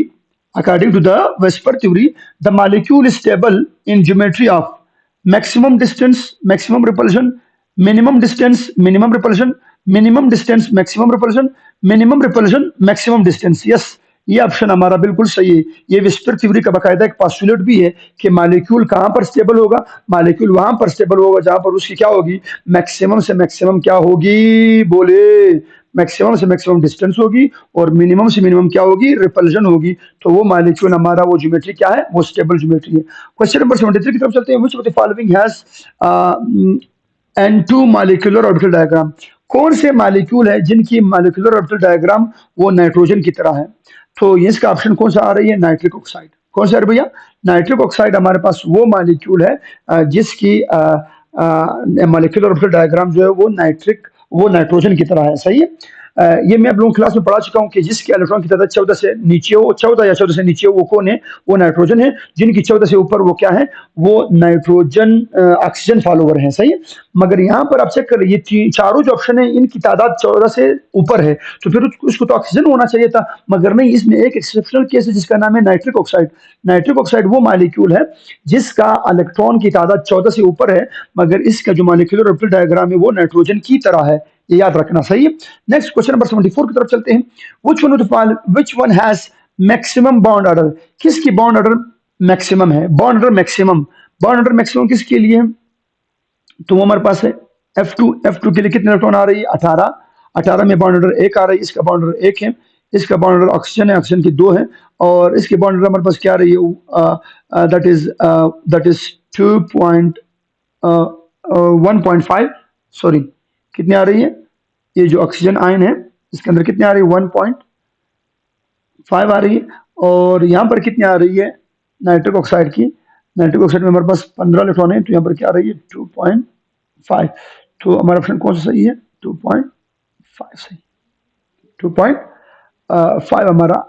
according to the VSEPR theory, the molecule is stable in geometry of maximum distance, maximum repulsion, minimum distance, minimum repulsion, minimum distance, maximum repulsion, minimum repulsion, maximum distance. Yes, ये option हमारा बिल्कुल सही है। ये whisper theory का बाकायदा एक postulate भी है कि मॉलिक्यूल कहां पर स्टेबल होगा, मॉलिक्यूल वहां पर स्टेबल होगा जहां पर उसकी क्या होगी, मैक्सिमम से मैक्सिमम क्या होगी, बोले, मैक्सिमम से मैक्सिमम डिस्टेंस होगी, और मिनिमम से मिनिमम क्या होगी, रिपल्जन होगी। तो वो मॉलिक्यूल हमारा वो ज्योमेट्री क्या है, वो स्टेबल ज्योमेट्री है। क्वेश्चन नंबर 73 की तरफ चलते हैं। Which of the following has N2 molecular orbital diagram. कौन से मॉलिक्यूल है जिनकी मॉलिक्यूलर ऑर्बिटल डायग्राम वो नाइट्रोजन की तरह है, तो इसका ऑप्शन कौन सा आ रही है, नाइट्रिक ऑक्साइड। कौन सा है भैया, नाइट्रिक ऑक्साइड हमारे पास वो मॉलिक्यूल है जिसकी मॉलिक्यूलर ऑर्बिटल डायग्राम जो है वो नाइट्रोजन की तरह है। सही है। ये मैं आप लोगों की क्लास में पढ़ा चुका हूं कि जिसके इलेक्ट्रॉन की तादाद 14 से नीचे हो, 14 या 14 से नीचे हो, वो कौन है? वो नाइट्रोजन है। जिनकी 14 से ऊपर वो क्या है? वो नाइट्रोजन ऑक्सीजन फॉलोवर है। सही है। मगर यहाँ पर आप चेक कर ये चारों जो ऑप्शन है इनकी तादाद 14 से ऊपर है, तो फिर उसको तो ऑक्सीजन होना चाहिए था, मगर नहीं। इसमें एक एक्सेप्शनल केस है जिसका नाम है नाइट्रिक ऑक्साइड। नाइट्रिक ऑक्साइड वो मॉलिक्यूल है जिसका इलेक्ट्रॉन की तादाद 14 से ऊपर है, मगर इसका जो मॉलिक्यूलर ऑर्बिटल डायग्राम है वो नाइट्रोजन की तरह है। ये याद रखना। सही है। नेक्स्ट क्वेश्चन नंबर 74 की तरफ चलते हैं। Which one has maximum bond order? किसकी बॉन्ड ऑर्डर मैक्सिमम है? Bond order maximum, bond order maximum किसके लिए है? तो वो हमारे पास है F2 के लिए कितने इलेक्ट्रॉन आ रही है? 18। 18 में बॉन्ड ऑर्डर 1 आ रही है, इसका बॉन्ड ऑर्डर 1 है। इसका बॉन्ड ऑर्डर ऑक्सीजन है, ऑक्सीजन की 2 है। और इसके बॉन्ड ऑर्डर हमारे पास क्या आ रही है? दैट इज 1.5, सॉरी, कितनी आ रही है? ये जो ऑक्सीजन आयन है इसके अंदर कितनी आ रही है? 1.5 आ रही है। और यहाँ पर कितनी आ रही है नाइट्रिक ऑक्साइड की? नाइट्रिक ऑक्साइड में हमारे पास 15 इलेक्ट्रॉन है, तो यहाँ पर क्या आ रही है? 2.5। तो हमारा ऑप्शन कौन सा सही है? 2.5 सही। 2.5 हमारा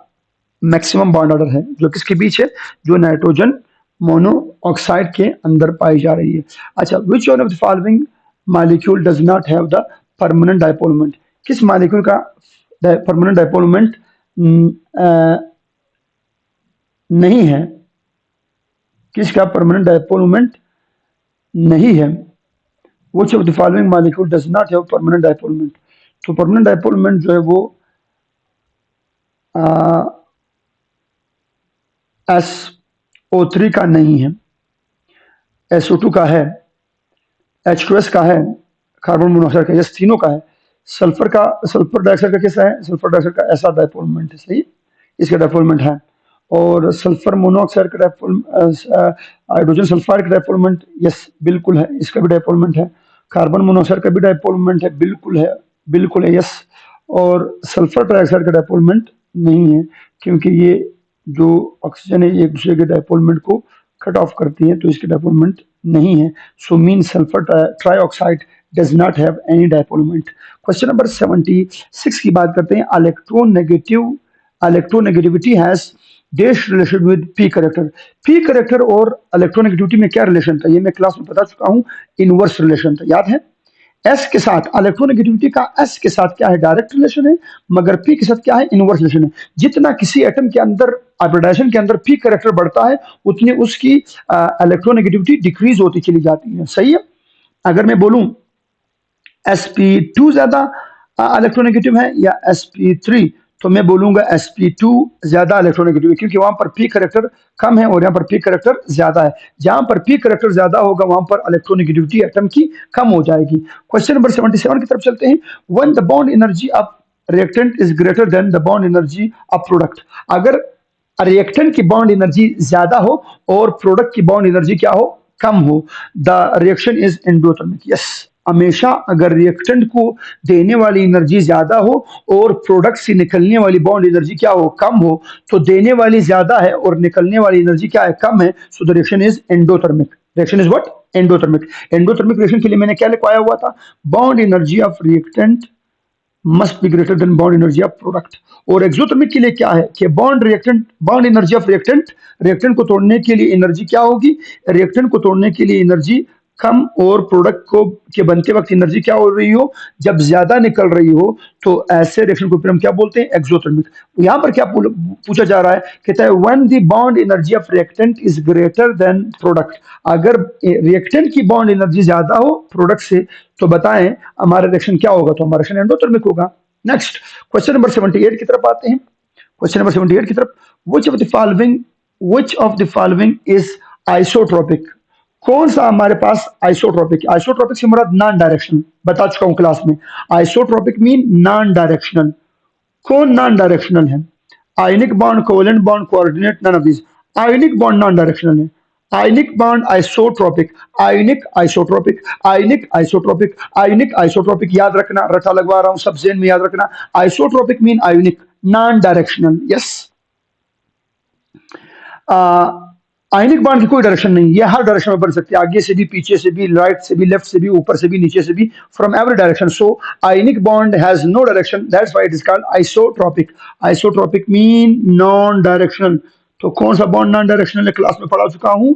मैक्सिमम बॉन्ड ऑर्डर है, जो किसके बीच है? जो नाइट्रोजन मोनो ऑक्साइड के अंदर पाई जा रही है। अच्छा, which one of the following molecule does not have the permanent dipole moment? किस मॉलिक्यूल का परमानेंट डायपोल मोमेंट नहीं है? किसका परमानेंट डायपोल मोमेंट नहीं है? विच of the following molecule does not have permanent dipole moment? तो परमानेंट डायपोल मोमेंट जो है वो SO3 का नहीं है, SO2 का है, H2S का है, कार्बन मोनोऑक्साइड का, ये तीनों का है। सल्फर डाइऑक्साइड का कैसा है? सल्फर डाइऑक्साइड का ऐसा डायपोल मोमेंट है। सही, इसका डायपोल मोमेंट है। और सल्फर मोनोऑक्साइड का डायपोल, हाइड्रोजन सल्फाइड का डायपोल मोमेंट, यस बिल्कुल है, इसका भी डायपोल मोमेंट है। कार्बन मोनोऑक्साइड का भी डायपोल मोमेंट है, बिल्कुल है, बिल्कुल है, यस। और सल्फर डाइऑक्साइड का डायपोल मोमेंट नहीं है, क्योंकि ये जो ऑक्सीजन है ये एक दूसरे के डायपोल मोमेंट को कट ऑफ करती है, तो इसके डायपोल मोमेंट नहीं है। So mean sulphur trioxide does not have any dipole moment. Question number 76 की बात करते हैं। Electronegativity has dash relation with P character. P character और इलेक्ट्रोनेगेटिविटी में क्या रिलेशन था? ये मैं क्लास में बता चुका हूं, इनवर्स रिलेशन था, याद है। एस के साथ इलेक्ट्रोनेगेटिविटी का एस के साथ क्या है? डायरेक्ट रिलेशन है, मगर पी के साथ क्या है? इनवर्स रिलेशन है। जितना किसी एटम के अंदर हाइब्रिडाइजेशन के अंदर पी करेक्टर बढ़ता है, उतनी उसकी इलेक्ट्रोनेगेटिविटी डिक्रीज होती चली जाती है। सही है। अगर मैं बोलूं sp2 ज्यादा इलेक्ट्रोनेगेटिव है या sp3, तो मैं बोलूंगा sp2 ज्यादा इलेक्ट्रोनेगेटिव है, क्योंकि वहां पर पी करेक्टर कम है और यहाँ पर पी करेक्टर ज्यादा है। जहां पर पी करेक्टर ज्यादा होगा वहां पर इलेक्ट्रोनेगेटिविटी एटम की कम हो जाएगी। क्वेश्चन नंबर 77 की तरफ चलते हैं। When the bond energy of reactant is greater then the bond energy of product. अगर रिएक्टेंट की बॉन्ड एनर्जी ज्यादा हो और प्रोडक्ट की बॉन्ड एनर्जी क्या हो? कम हो, the reaction is endothermic. Yes, हमेशा अगर रिएक्टेंट को देने वाली एनर्जी ज्यादा हो और प्रोडक्ट से निकलने वाली बॉन्ड एनर्जी क्या हो? कम हो, तो देने वाली ज्यादा है और निकलने वाली एनर्जी क्या है? कम है। So the reaction is endothermic. Reaction is what? Endothermic. Endothermic reaction के लिए मैंने क्या लिखवाया हुआ था? Bond energy of reactant must be greater than bond energy of product. और एक्सोथर्मिक के लिए क्या है कि बॉन्ड एनर्जी ऑफ रिएक्टेंट को तोड़ने के लिए एनर्जी क्या होगी? रिएक्टेंट को तोड़ने के लिए एनर्जी कम और प्रोडक्ट को के बनते वक्त एनर्जी क्या हो रही हो? जब ज्यादा निकल रही हो, तो ऐसे रिएक्शन को फिर हम क्या बोलते हैं? एक्सोथर्मिक। यहाँ पर क्या पूछा जा रहा है? कहता है when the bond energy of reactant is greater then product. अगर रिएक्टेंट की बॉन्ड एनर्जी ज्यादा हो प्रोडक्ट से, तो बताएं हमारा रिएक्शन क्या होगा? तो हमारा रिएक्शन एंडोथर्मिक होगा। नेक्स्ट क्वेश्चन नंबर 78 की तरफ आते हैं। क्वेश्चन नंबर 78 की तरफ, विच of the following is isotropic? कौन सा हमारे पास आइसोट्रोपिक? आइसोट्रोपिक से मुराद नॉन डायरेक्शनल, बता चुका हूं क्लास में। Isotropic mean non directional. कौन नॉन डायरेक्शनल है? Ionic bond, covalent bond, coordinate, none of this. Ionic bond non directional है। Ionic bond isotropic, ionic isotropic, ionic isotropic, ionic isotropic. याद रखना, रटा लगवा रहा हूं, सब जेन में याद रखना। Isotropic mean ionic, non directional. Yes. Ionic bond की कोई डायरेक्शन नहीं, ये हर डायरेक्शन में बन सकती है, आगे से भी, पीछे से भी, राइट से भी, लेफ्ट से भी, ऊपर से भी, नीचे से भी, from every direction. So ionic bond has no direction, that's why it is called isotropic. Isotropic mean non directional. तो कौन सा बॉन्ड नॉन डायरेक्शनल है, क्लास में पढ़ा चुका हूं,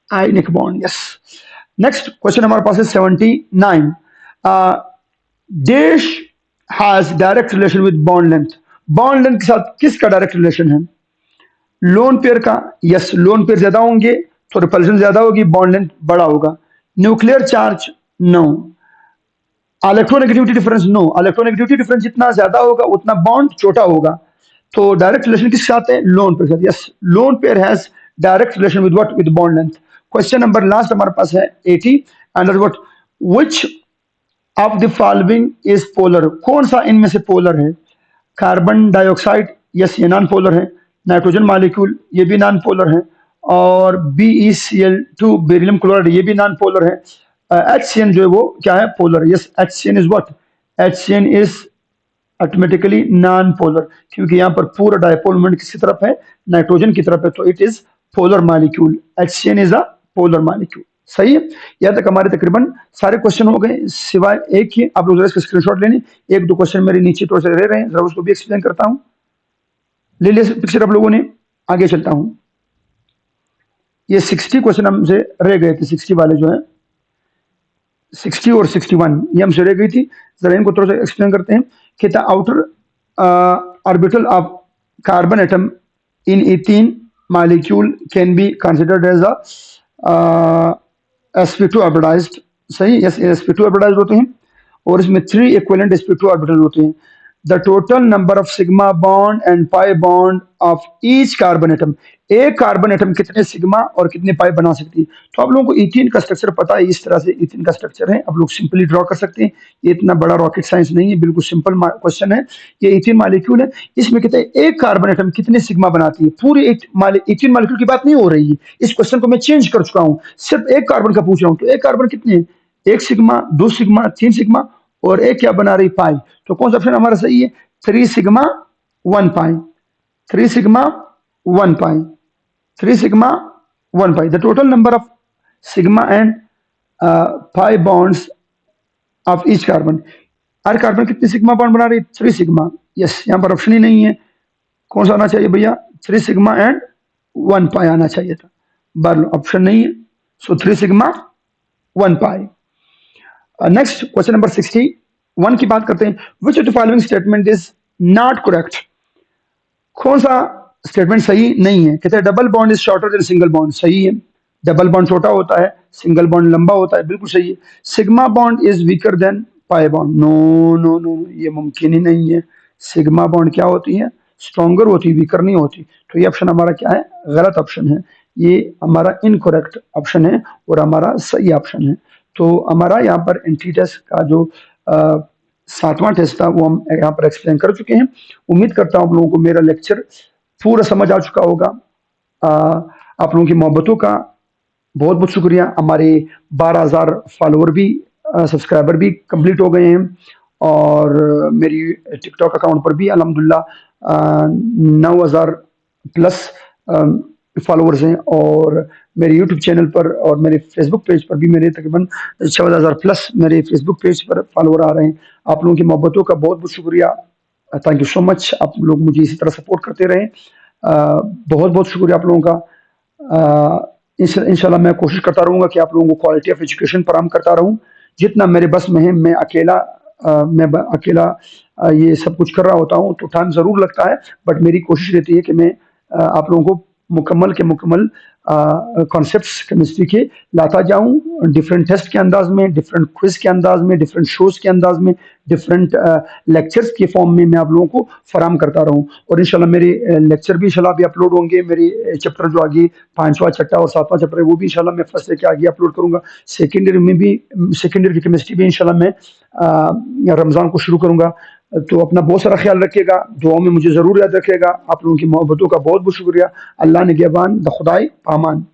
ionic bond. Yes. Next question हमारे पास है 79. Dash has direct relation with bond length. Bond length के साथ किसका डायरेक्ट रिलेशन है? लोन पेयर का. यस, लोन पेयर ज्यादा होंगे तो रिपल्शन ज्यादा होगी, बॉन्ड लेंथ बड़ा होगा. Nuclear charge, no. Electronegativity difference, no. Electronegativity difference जितना ज्यादा होगा उतना बॉन्ड छोटा होगा. तो डायरेक्ट रिलेशन किसके साथ है? लोन पेयर के साथ. Yes, lone pair has direct relation with what? With bond length. Question number last हमारे पास है 80. Under what? Which of the following is polar. कौन सा इनमें से पोलर है? कार्बन डाइऑक्साइड, यस ये नॉन पोलर है. नाइट्रोजन मॉलिक्यूल, ये भी नॉन पोलर है. और BeCl2 बेरिलियम क्लोराइड, ये भी नॉन पोलर है. HCN जो है वो क्या है? Polar. Yes, HCN is what? HCN is automatically non polar, क्योंकि यहाँ पर पूरा डायपोल मोमेंट किसकी तरफ है? नाइट्रोजन की तरफ है, तो it is polar molecule. HCN is a polar molecule. सही है. यहाँ तक हमारे तकरीबन सारे क्वेश्चन हो गए, सिवाय एक ही. आप लोग जरा इसका स्क्रीनशॉट लेने, एक दो क्वेश्चन मेरे नीचे थोड़े से रह रहे हैं, जरा उसको भी एक्सप्लेन करता हूँ. ले लिया पिक्चर आप लोगों ने? आगे चलता हूँ. ये 60 क्वेश्चन हमसे रह गए थे, 60 वाले जो है, 60 और 61 ये हमसे रह गई थी. जरा इनको थोड़ा सा एक्सप्लेन करते हैं कि the outer orbital of carbon atom in ethene molecule can be considered as a sp2 orbitized. सही. यस, sp2 ऑर्बिटाइज्ड होते हैं और इसमें 3 इक्विवेलेंट sp2 ऑर्बिटल होते हैं. The total number of sigma bond and pi bond of each carbon atom. एक carbon atom कितने sigma और कितने पाई बना सकती है? तो आप लोगों को इथीन का स्ट्रक्चर पता है, इस तरह से इथीन का स्ट्रक्चर है, आप लोग सिंपली ड्रॉ कर सकते हैं. ये इतना बड़ा रॉकेट साइंस नहीं है, बिल्कुल सिंपल क्वेश्चन है. ये इथीन मॉलिक्यूल है, इसमें कहते हैं एक कार्बन एटम कितने सिग्मा बनाती है. पूरी इथीन मॉलिक्यूल की बात नहीं हो रही है, इस क्वेश्चन को मैं चेंज कर चुका हूँ, सिर्फ एक कार्बन का पूछ रहा हूँ. तो एक कार्बन कितने? एक सिग्मा, दो सिग्मा, तीन सिग्मा, और एक क्या बना रही? पाई. तो कौन सा ऑप्शन हमारा सही है? 3 sigma 1 pi. 3 sigma 1 pi. 3 sigma 1 pi. The total number of sigma and pi bonds of each carbon. Her carbon कितने सिग्मा बॉन्ड बना रही है? 3 सिग्मा. यस, यहाँ पर ऑप्शन ही नहीं है. कौन सा आना चाहिए भैया? 3 सिग्मा एंड 1 पाई आना चाहिए था, पर ऑप्शन नहीं है. सो 3 सिग्मा 1 पाई. नेक्स्ट क्वेश्चन नंबर 61 की बात करते हैं. Which of the following statement is not correct. कौन सा स्टेटमेंट सही नहीं है? कहते हैं double bond is shorter than single bond. सही है, डबल बॉन्ड छोटा होता है, सिंगल बॉन्ड लंबा होता है, बिल्कुल सही है. Sigma bond is weaker than pi bond. No no no, ये मुमकिन ही नहीं है. सिग्मा बॉन्ड क्या होती है? स्ट्रॉन्गर होती है, वीकर नहीं होती. तो ये ऑप्शन हमारा क्या है? गलत ऑप्शन है. ये हमारा इनकरेक्ट ऑप्शन है और हमारा सही ऑप्शन है. तो हमारा यहाँ पर एंटी टेस्ट का जो 7वां टेस्ट था वो हम यहाँ पर एक्सप्लेन कर चुके हैं. उम्मीद करता हूँ आप लोगों को मेरा लेक्चर पूरा समझ आ चुका होगा. आप लोगों की मोहब्बतों का बहुत बहुत शुक्रिया. हमारे 12,000 फॉलोअर भी, सब्सक्राइबर भी कंप्लीट हो गए हैं, और मेरी टिकटॉक अकाउंट पर भी अल्हम्दुलिल्लाह 9,000 प्लस फॉलोअर्स हैं, और मेरे यूट्यूब चैनल पर और मेरे फेसबुक पेज पर भी मेरे तकरीबन 14,000 प्लस मेरे फेसबुक पेज पर फॉलोअर आ रहे हैं. आप लोगों की मोहब्बतों का बहुत बहुत शुक्रिया. Thank you so much. आप लोग मुझे इसी तरह सपोर्ट करते रहें. बहुत बहुत शुक्रिया आप लोगों का. इंशाल्लाह मैं कोशिश करता रहूँगा कि आप लोगों को क्वालिटी ऑफ एजुकेशन फराहम करता रहूँ. जितना मेरे बस में है, मैं अकेला ये सब कुछ कर रहा होता हूँ, तो टाइम ज़रूर लगता है, बट मेरी कोशिश रहती है कि मैं आप लोगों को मुकम्मल कॉन्सेप्ट्स केमिस्ट्री के लाता जाऊं, डिफरेंट टेस्ट के अंदाज में, डिफरेंट क्विज के अंदाज में, डिफरेंट शोज के अंदाज में, डिफरेंट लेक्चर्स के फॉर्म में मैं आप लोगों को फराम करता रहूं. और इंशाल्लाह मेरे लेक्चर भी इंशाल्लाह भी अपलोड होंगे. मेरे चैप्टर जो आगे 5वां, 6वां और 7वां चैप्टर है वो भी इंशाल्लाह मैं फर्स्ट के आगे अपलोड करूंगा. सेकेंडरी की केमिस्ट्री भी इंशाल्लाह मैं रमज़ान को शुरू करूंगा. तो अपना बहुत सारा ख्याल रखिएगा, दुआओं में मुझे ज़रूर याद रखिएगा. आप लोगों की मोहब्बतों का बहुत बहुत शुक्रिया. अल्लाह ने निगहबान, द खुदाई पामान.